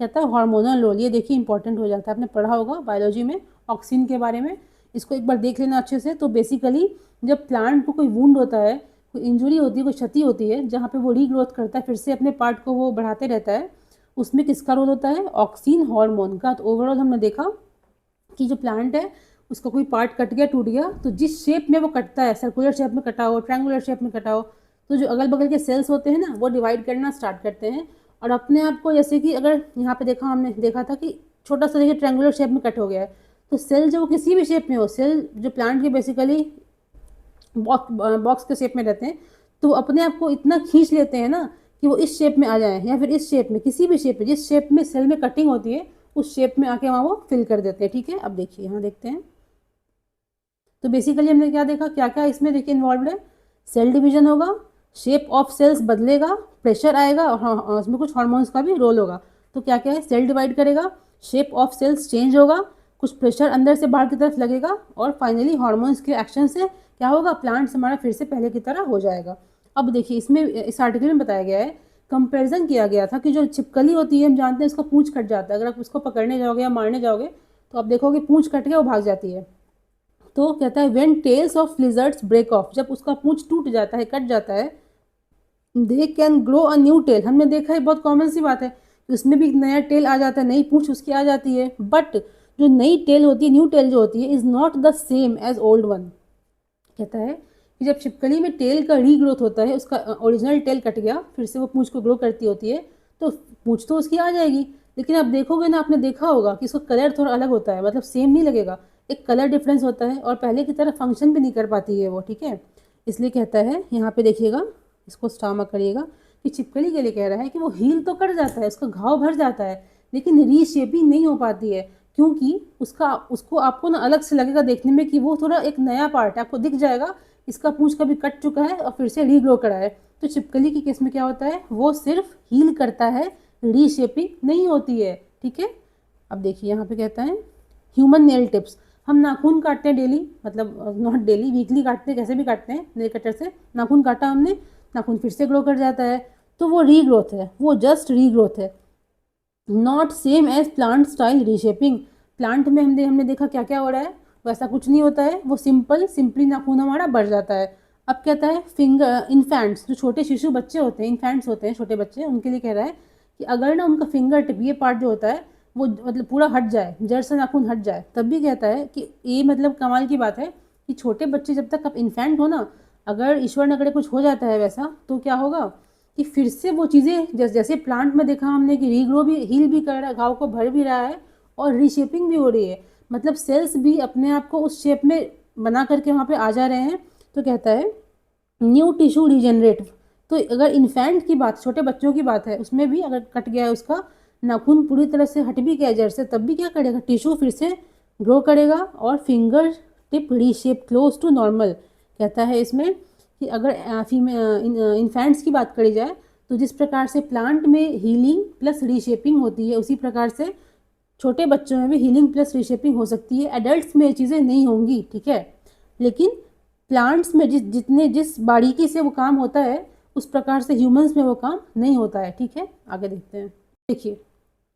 S1: कहता है हार्मोनल रोल, ये देखिए इंपॉर्टेंट हो जाता है, आपने पढ़ा होगा बायोलॉजी में ऑक्सिन के बारे में, इसको एक बार देख लेना अच्छे से। तो बेसिकली जब प्लांट को कोई वुंड होता है, कोई इंजुरी होती है, कोई क्षति होती है, जहाँ पे वो रीग्रोथ करता है, फिर से अपने पार्ट को वो बढ़ाते रहता है, उसमें किसका रोल होता है? ऑक्सिन हार्मोन का। तो ओवरऑल हमने देखा कि जो प्लांट है उसका कोई पार्ट कट गया, टूट गया, तो जिस शेप में वो कटता है, सर्कुलर शेप में कटा हो, ट्रायंगुलर शेप में कटा हो, तो जो अगल बगल के सेल्स होते हैं ना, वो डिवाइड करना स्टार्ट करते हैं और अपने आप को, जैसे कि अगर यहाँ पे देखा, हमने देखा था कि छोटा सा देखिए ट्रायंगुलर शेप में कट हो गया है, तो सेल जो किसी भी शेप में हो, सेल जो प्लांट के बेसिकली बॉक्स के शेप में रहते हैं, तो अपने आप को इतना खींच लेते हैं ना कि वो इस शेप में आ जाए, या फिर इस शेप में, किसी भी शेप में, जिस शेप में सेल में कटिंग होती है उस शेप में आके वहाँ वो फिल कर देते हैं। ठीक है, अब देखिए यहाँ देखते हैं। तो बेसिकली हमने क्या देखा, क्या क्या इसमें देखिए इन्वॉल्व है। सेल डिवीजन होगा, शेप ऑफ सेल्स बदलेगा, प्रेशर आएगा, और हाँ उसमें कुछ हार्मोन्स का भी रोल होगा। तो क्या क्या है, सेल डिवाइड करेगा, शेप ऑफ सेल्स चेंज होगा, कुछ प्रेशर अंदर से बाहर की तरफ लगेगा, और फाइनली हार्मोन्स के एक्शन से क्या होगा, प्लांट्स हमारा फिर से पहले की तरह हो जाएगा। अब देखिए इसमें, इस आर्टिकल में बताया गया है, कंपैरिजन किया गया था कि जो छिपकली होती है, हम जानते हैं उसका पूंछ कट जाता है, अगर आप उसको पकड़ने जाओगे या मारने जाओगे तो आप देखोगे पूंछ कट के वो भाग जाती है। तो कहता है when tails of lizards break off, जब उसका पूंछ टूट जाता है, कट जाता है, they can grow a new tail. हमने देखा है, बहुत कॉमन सी बात है, उसमें भी नया टेल आ जाता है, नई पूंछ उसकी आ जाती है, बट जो नई टेल होती है, न्यू टेल जो होती है, is not the same as old one. कहता है कि जब छिपकली में टेल का रीग्रोथ होता है, उसका ओरिजिनल टेल कट गया, फिर से वो पूंछ को ग्रो करती होती है, तो पूंछ तो उसकी आ जाएगी, लेकिन आप देखोगे ना, आपने देखा होगा कि उसका कलर थोड़ा अलग होता है, मतलब सेम नहीं लगेगा, एक कलर डिफरेंस होता है, और पहले की तरह फंक्शन भी नहीं कर पाती है वो। ठीक है, इसलिए कहता है यहाँ पे देखिएगा, इसको स्टार मार्क करिएगा, कि छिपकली के लिए कह रहा है कि वो हील तो कट जाता है, उसका घाव भर जाता है, लेकिन रीशेपिंग नहीं हो पाती है, क्योंकि उसको आपको ना अलग से लगेगा देखने में कि वो थोड़ा एक नया पार्ट है, आपको दिख जाएगा इसका पूंछ कभी कट चुका है और फिर से रीग्रो करा है। तो छिपकली की केस में क्या होता है, वो सिर्फ हील करता है, रीशेपिंग नहीं होती है। ठीक है, अब देखिए यहाँ पे कहता है ह्यूमन नेल टिप्स, हम नाखून काटते हैं डेली, मतलब नॉट डेली, वीकली काटते हैं, कैसे भी काटते हैं, नेल कटर से नाखून काटा हमने, नाखून फिर से ग्रो कर जाता है, तो वो रीग्रोथ है, वो जस्ट रीग्रोथ है, not same as plant style reshaping. Plant में हमने देखा क्या क्या हो रहा है, वैसा कुछ नहीं होता है, वो सिंपली नाखून हमारा बढ़ जाता है। अब कहता है फिंगर इन्फेंट्स, जो छोटे शिशु बच्चे होते हैं, इन्फेंट्स होते हैं छोटे बच्चे, उनके लिए कह रहा है कि अगर ना उनका फिंगर टिप, ये पार्ट जो होता है वो मतलब पूरा हट जाए, जड़ से नाखून हट जाए, तब भी कहता है कि ये मतलब कमाल की बात है कि छोटे बच्चे जब तक आप इन्फेंट हो ना, अगर ईश्वर न करे कुछ हो जाता है वैसा, तो क्या होगा कि फिर से वो चीज़ें, जैसे प्लांट में देखा हमने कि रीग्रो भी, हील भी कर रहा है, घाव को भर भी रहा है, और रीशेपिंग भी हो रही है, मतलब सेल्स भी अपने आप को उस शेप में बना करके वहाँ पे आ जा रहे हैं। तो कहता है न्यू टिश्यू रीजनरेट। तो अगर इन्फेंट की बात, छोटे बच्चों की बात है, उसमें भी अगर कट गया है उसका नाखून, पूरी तरह से हट भी गया जड़ से, तब भी क्या करेगा, टिश्यू फिर से ग्रो करेगा, और finger tip reshape close to normal. कहता है इसमें कि अगर इन्फेंट्स की बात करी जाए, तो जिस प्रकार से प्लांट में हीलिंग प्लस रीशेपिंग होती है, उसी प्रकार से छोटे बच्चों में भी हीलिंग प्लस रीशेपिंग हो सकती है। एडल्ट्स में ये चीज़ें नहीं होंगी। ठीक है, लेकिन प्लांट्स में जिस बारीकी से वो काम होता है, उस प्रकार से ह्यूमंस में वो काम नहीं होता है। ठीक है, आगे देखते हैं। देखिए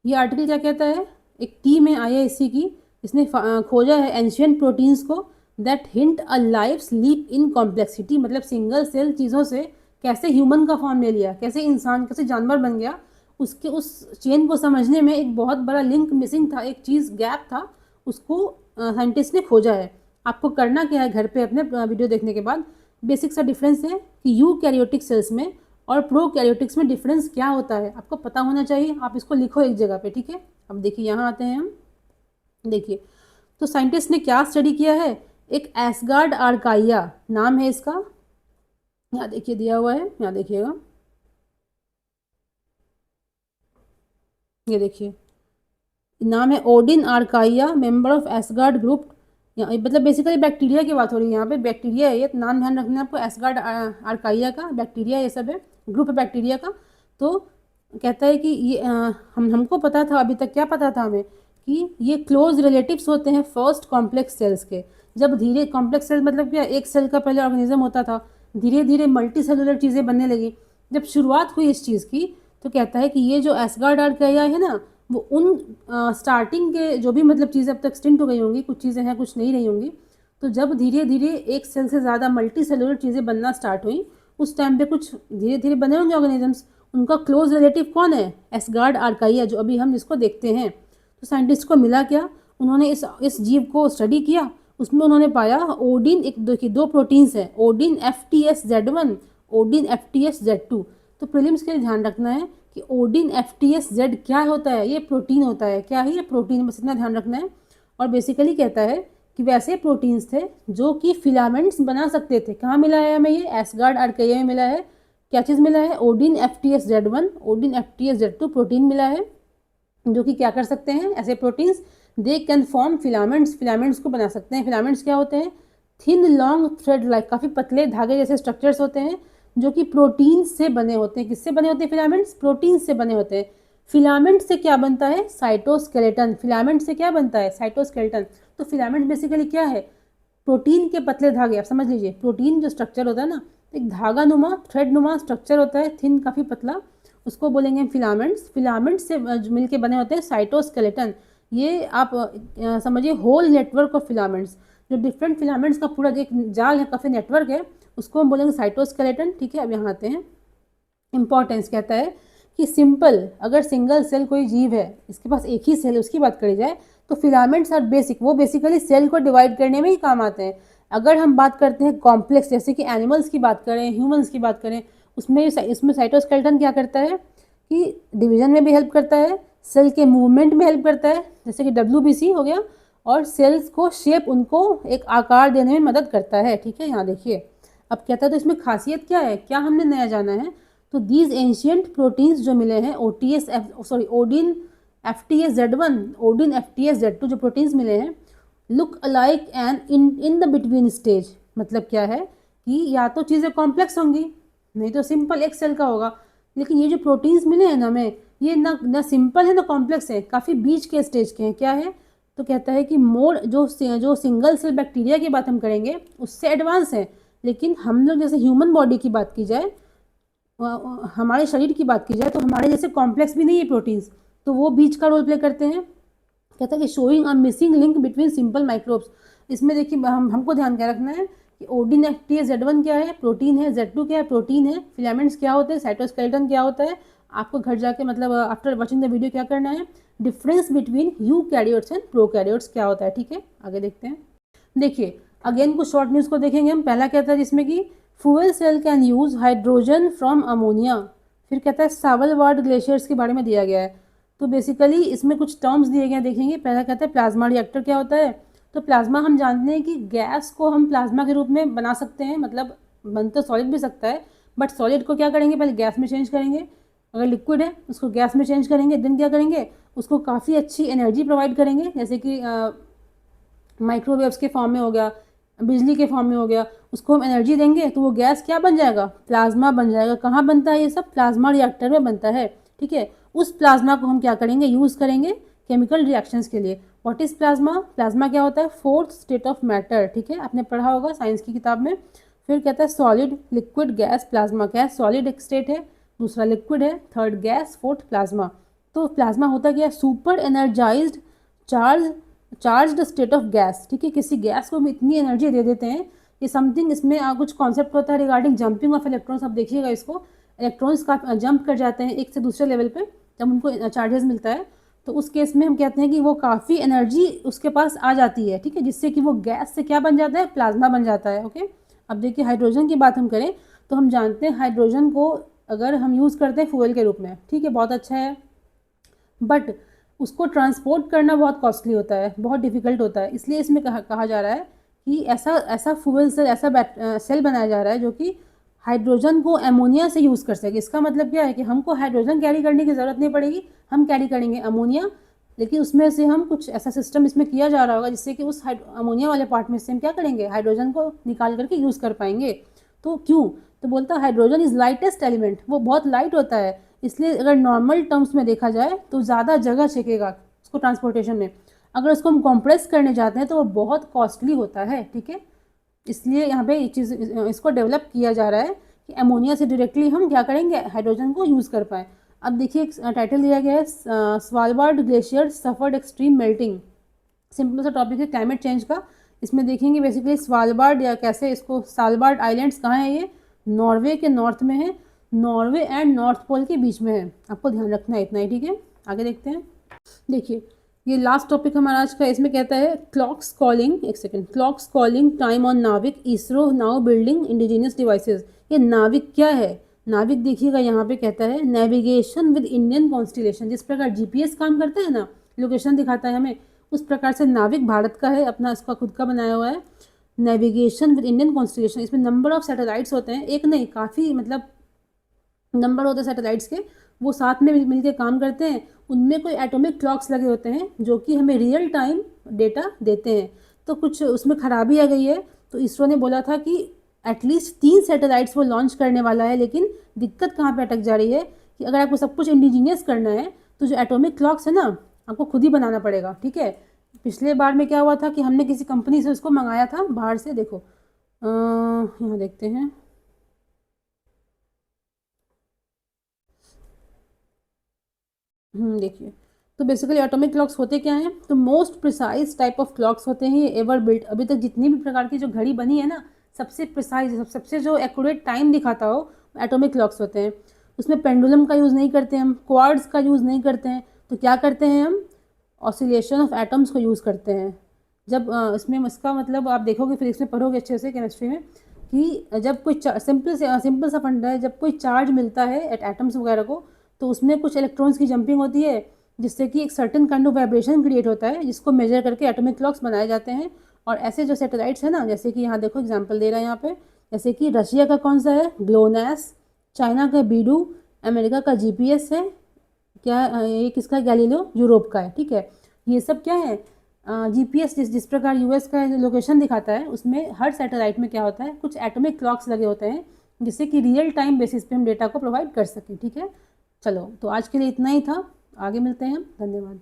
S1: ये आर्टिकल क्या कहता है, एक टीम है IISc की, इसने खोजा है एंशियंट प्रोटीन्स को that hint a life sleep in complexity, मतलब सिंगल सेल चीज़ों से कैसे ह्यूमन का फॉर्म ले लिया, कैसे इंसान, कैसे जानवर बन गया, उसके उस चेन को समझने में एक बहुत बड़ा लिंक मिसिंग था, एक चीज़ गैप था, उसको साइंटिस्ट ने खोजा है। आपको करना क्या है, घर पे अपने वीडियो देखने के बाद बेसिक सा डिफरेंस है कि यूकैरियोटिक सेल्स में और प्रोकैरियोटिक्स में डिफरेंस क्या होता है, आपको पता होना चाहिए, आप इसको लिखो एक जगह पे। ठीक है, अब देखिए यहाँ आते हैं हम। देखिए तो साइंटिस्ट ने क्या स्टडी किया है, एक एस्गार्ड आर्काइया नाम है इसका, यहाँ देखिए दिया हुआ है, यहाँ देखिएगा, ये देखिए नाम है Odin archaea, member of Asgard group, मतलब बेसिकली बैक्टीरिया की बात हो रही है यहाँ पे, बैक्टीरिया है ये, नाम ध्यान रखना है आपको, एस्गार्ड आर्काइया का बैक्टीरिया ये सब है, ग्रुप है बैक्टीरिया का। तो कहता है कि ये हमको पता था, अभी तक क्या पता था हमें कि ये क्लोज रिलेटिव्स होते हैं फर्स्ट कॉम्प्लेक्स सेल्स के। जब धीरे कॉम्प्लेक्स सेल मतलब क्या, एक सेल का पहले ऑर्गेनिज्म होता था, धीरे धीरे मल्टी सेलुलर चीज़ें बनने लगी। जब शुरुआत हुई इस चीज़ की तो कहता है कि ये जो एस्गार्ड आर्काइया है ना, वो उन स्टार्टिंग के जो भी मतलब चीज़ें अब तक एक्सटिंक्ट हो गई होंगी, कुछ चीज़ें हैं कुछ नहीं रही होंगी, तो जब धीरे धीरे एक सेल से ज़्यादा मल्टी सेलुलर चीज़ें बनना स्टार्ट हुई, उस टाइम पे कुछ धीरे धीरे बने होंगे ऑर्गेनिजम्स। उनका क्लोज रिलेटिव कौन है? एस्गार्ड आर्काइया, जो अभी हम जिसको देखते हैं। तो साइंटिस्ट को मिला क्या, उन्होंने इस जीव को स्टडी किया, उसमें उन्होंने पाया ओडिन, एक देखिए दो प्रोटीन्स हैं, ओडिन FTSZ1, ओडिन FTSZ2। तो प्रीलिम्स के लिए ध्यान रखना है कि ओडिन FTSZ क्या होता है, ये प्रोटीन होता है। क्या है ये? प्रोटीन, बस इतना ध्यान रखना है। और बेसिकली कहता है कि वैसे प्रोटीन्स थे जो कि फिलामेंट्स बना सकते थे। कहाँ मिला है हमें ये? एस्गार्ड आर्काइया में मिला है। क्या चीज़ मिला है? Odin FTSZ1, Odin FTSZ2 protein मिला है, जो कि क्या कर सकते हैं ऐसे proteins, they can form filaments, filaments को बना सकते हैं। फिलामेंट्स क्या होते हैं? थिन लॉन्ग थ्रेड लाइक, काफ़ी पतले धागे जैसे स्ट्रक्चर्स होते हैं जो कि प्रोटीन से बने होते हैं। किससे बने होते हैं फिलामेंट्स? प्रोटीन से बने होते हैं। फिलामेंट से क्या बनता है? साइटोस्केलेटन। फिलामेंट से क्या बनता है? साइटोस्केलेटन। तो फिलामेंट बेसिकली क्या है? प्रोटीन के पतले धागे। आप समझ लीजिए, प्रोटीन जो स्ट्रक्चर होता है ना, एक धागा नुमा, थ्रेड नुमा स्ट्रक्चर होता है, थिन, काफ़ी पतला, उसको बोलेंगे हम फिलामेंट्स। फिलामेंट से मिलके बने होते हैं साइटोस्केलेटन। ये आप समझिए होल नेटवर्क ऑफ फिलामेंट्स, जो डिफरेंट फिलामेंट्स का पूरा एक जाल है, काफ़ी नेटवर्क है, उसको हम बोलेंगे साइटोस्केलेटन। ठीक है, अब यहाँ आते हैं इम्पॉर्टेंस। कहता है कि सिंपल, अगर सिंगल सेल कोई जीव है, इसके पास एक ही सेल, उसकी बात करी जाए तो फिलामेंट्स आर बेसिक, वो बेसिकली सेल को डिवाइड करने में ही काम आते हैं। अगर हम बात करते हैं कॉम्प्लेक्स, जैसे कि एनिमल्स की बात करें, ह्यूमंस की बात करें, उसमें इसमें साइटोस्केलेटन क्या करता है कि डिवीजन में भी हेल्प करता है, सेल के मूवमेंट में हेल्प करता है, जैसे कि WBC हो गया, और सेल्स को शेप, उनको एक आकार देने में मदद करता है। ठीक है, यहाँ देखिए अब कहता है तो इसमें खासियत क्या है, क्या हमने नया जाना है? तो दीज एंशियंट प्रोटीन्स जो मिले हैं, ओडिन FTSZ1, ओडिन FTSZ2 जो प्रोटीन्स मिले हैं, look alike and in the between stage. मतलब क्या है कि या तो चीज़ें कॉम्प्लेक्स होंगी, नहीं तो सिंपल एक सेल का होगा। लेकिन ये जो प्रोटीन्स मिले हैं ना हमें, ये ना सिंपल है ना कॉम्प्लेक्स है, काफ़ी बीच के स्टेज के हैं। क्या है? तो कहता है कि मोर जो सिंगल सेल बैक्टीरिया की बात हम करेंगे उससे एडवांस है। लेकिन हम लोग जैसे ह्यूमन बॉडी की बात की जाए, हमारे शरीर की बात की जाए, तो हमारे जैसे कॉम्प्लेक्स भी नहीं है प्रोटीन्स, तो वो बीच का रोल प्ले करते हैं। कहता है कि showing a missing link between simple microbes. इसमें देखिए हमको ध्यान क्या रखना है कि ओडिन FTSZ1 क्या है? प्रोटीन है। Z2 क्या है? प्रोटीन है। फिलामेंट्स क्या होते हैं? साइटोस्केलेटन क्या होता है? आपको घर जाके मतलब आफ्टर वॉचिंग द वीडियो क्या करना है, difference between eukaryotes and prokaryotes क्या होता है। ठीक है, आगे देखते हैं। देखिए अगेन कुछ शॉर्ट न्यूज़ को देखेंगे हम। पहला कहता है जिसमें कि fuel cell can use hydrogen from ammonia. फिर कहता है सावलवार्ड ग्लेशियर्स के बारे में दिया गया है। तो बेसिकली इसमें कुछ टर्म्स दिए गए हैं, देखेंगे। पहला कहता है प्लाज्मा रिएक्टर क्या होता है? तो प्लाज्मा हम जानते हैं कि गैस को हम प्लाज्मा के रूप में बना सकते हैं, मतलब बन तो सॉलिड भी सकता है, बट सॉलिड को क्या करेंगे, पहले गैस में चेंज करेंगे। अगर लिक्विड है उसको गैस में चेंज करेंगे, देन क्या करेंगे, उसको काफ़ी अच्छी एनर्जी प्रोवाइड करेंगे, जैसे कि माइक्रोवेव्स के फॉर्म में हो गया, बिजली के फॉर्म में हो गया, उसको हम एनर्जी देंगे तो वो गैस क्या बन जाएगा? प्लाज्मा बन जाएगा। कहाँ बनता है ये सब? प्लाज्मा रिएक्टर में बनता है। ठीक है, उस प्लाज्मा को हम क्या करेंगे? यूज़ करेंगे केमिकल रिएक्शंस के लिए। What is plasma? प्लाज्मा क्या होता है? Fourth state of matter. ठीक है, आपने पढ़ा होगा साइंस की किताब में। फिर कहता है सॉलिड, लिक्विड, गैस, प्लाज्मा। क्या है? सॉलिड एक स्टेट है, दूसरा लिक्विड है, थर्ड गैस, फोर्थ प्लाज्मा। तो प्लाज्मा होता क्या है? Super energised charged state of gas. ठीक है, किसी गैस को हम इतनी एनर्जी दे देते हैं कि समथिंग, इसमें कुछ कॉन्सेप्ट होता है रिगार्डिंग जंपिंग ऑफ इलेक्ट्रॉन्स। आप देखिएगा इसको, इलेक्ट्रॉन्स का जंप कर जाते हैं एक से दूसरे लेवल पे जब उनको चार्जेस मिलता है, तो उस केस में हम कहते हैं कि वो काफ़ी एनर्जी उसके पास आ जाती है। ठीक है, जिससे कि वो गैस से क्या बन जाता है? प्लाज्मा बन जाता है। ओके, अब देखिए हाइड्रोजन की बात हम करें तो हम जानते हैं हाइड्रोजन को अगर हम यूज़ करते हैं फ्यूल के रूप में, ठीक है, बहुत अच्छा है, बट उसको ट्रांसपोर्ट करना बहुत कॉस्टली होता है, बहुत डिफिकल्ट होता है। इसलिए इसमें कहा जा रहा है कि ऐसा फ्यूल सेल, ऐसा सेल बनाया जा रहा है जो कि हाइड्रोजन को अमोनिया से यूज़ कर सके। इसका मतलब क्या है कि हमको हाइड्रोजन कैरी करने की ज़रूरत नहीं पड़ेगी, हम कैरी करेंगे अमोनिया लेकिन उसमें से हम कुछ ऐसा सिस्टम इसमें किया जा रहा होगा जिससे कि उस अमोनिया वाले पार्ट में से हम क्या करेंगे, हाइड्रोजन को निकाल करके यूज़ कर पाएंगे। तो क्यों? तो बोलता है हाइड्रोजन इज़ लाइटेस्ट एलिमेंट, वो बहुत लाइट होता है, इसलिए अगर नॉर्मल टर्म्स में देखा जाए तो ज़्यादा जगह छेकेगा उसको ट्रांसपोर्टेशन में। अगर उसको हम कॉम्प्रेस करने जाते हैं तो वो बहुत कॉस्टली होता है, ठीक है। इसलिए यहाँ पे ये चीज़ इसको डेवलप किया जा रहा है कि अमोनिया से डायरेक्टली हम क्या करेंगे, हाइड्रोजन को यूज़ कर पाएँ। अब देखिए एक टाइटल दिया गया है, Svalbard glacier suffered extreme melting. Simple सा टॉपिक है क्लाइमेट चेंज का। इसमें देखेंगे बेसिकली स्वालबार्ड या कैसे इसको, सालबार्ड आइलैंड्स कहाँ है, ये नॉर्वे के नॉर्थ में है, नॉर्वे एंड नॉर्थ पोल के बीच में है, आपको ध्यान रखना है इतना ही, ठीक है। आगे देखते हैं। देखिए ये लास्ट टॉपिक हमारा आज का, इसमें कहता है क्लॉक्स कॉलिंग, एक second, clocks calling time on NavIC, ISRO now building indigenous devices. ये नाविक क्या है? नाविक देखिएगा यहाँ पे कहता है नेविगेशन विद इंडियन कॉन्स्टिलेशन। जिस प्रकार जीपीएस काम करता है ना, लोकेशन दिखाता है हमें, उस प्रकार से नाविक भारत का है, अपना इसका खुद का बनाया हुआ है, नेविगेशन विद इंडियन कॉन्स्टिलेशन। इसमें नंबर ऑफ सैटेलाइट्स होते हैं, एक नहीं काफ़ी, मतलब नंबर होते हैं सैटेलाइट्स के, वो साथ में मिलकर काम करते हैं। उनमें कोई एटॉमिक क्लॉक्स लगे होते हैं जो कि हमें रियल टाइम डेटा देते हैं। तो कुछ उसमें खराबी आ गई है, तो इसरो ने बोला था कि एटलीस्ट 3 सैटेलाइट्स वो लॉन्च करने वाला है, लेकिन दिक्कत कहाँ पे अटक जा रही है कि अगर आपको सब कुछ इंडिजीनियस करना है तो जो एटॉमिक क्लॉक्स है ना, आपको खुद ही बनाना पड़ेगा, ठीक है। पिछले बार में क्या हुआ था कि हमने किसी कंपनी से उसको मंगाया था बाहर से, देखो यहाँ देखते हैं, देखिए तो बेसिकली एटॉमिक क्लॉक्स होते क्या हैं, तो most precise type of clocks होते हैं एवर बिल्ट। अभी तक जितनी भी प्रकार की जो घड़ी बनी है ना, सबसे प्रिसाइज, सबसे जो एक्यूरेट टाइम दिखाता हो, एटॉमिक क्लॉक्स होते हैं। उसमें पेंडुलम का यूज़ नहीं करते हम, क्वार्ट्ज का यूज़ नहीं करते हैं, तो क्या करते हैं हम, ऑसिलेशन ऑफ एटम्स को यूज़ करते हैं। जब इसमें इसका मतलब आप देखोगे, फिजिक्स में पढ़ोगे अच्छे से, केमिस्ट्री में, कि जब कोई सिंपल सा फंडा है, जब कोई चार्ज मिलता है एट एटम्स वगैरह को, तो उसमें कुछ इलेक्ट्रॉन्स की जंपिंग होती है, जिससे कि एक certain kind of vibration create होता है, जिसको मेजर करके एटॉमिक क्लॉक्स बनाए जाते हैं। और ऐसे जो सैटेलाइट्स हैं ना, जैसे कि यहाँ देखो एग्जांपल दे रहा है यहाँ पे, जैसे कि रशिया का कौन सा है, ग्लोनास, चाइना का बीडू, अमेरिका का जीपीएस है, क्या ये किसका, गैलीलियो यूरोप का है, ठीक है। ये सब क्या है, जीपीएस, जिस प्रकार यूएस का लोकेशन दिखाता है, उसमें हर सैटेलाइट में क्या होता है, कुछ एटॉमिक क्लॉक्स लगे होते हैं, जिससे कि रियल टाइम बेसिस पे हम डेटा को प्रोवाइड कर सकें, ठीक है। चलो तो आज के लिए इतना ही था, आगे मिलते हैं हम, धन्यवाद।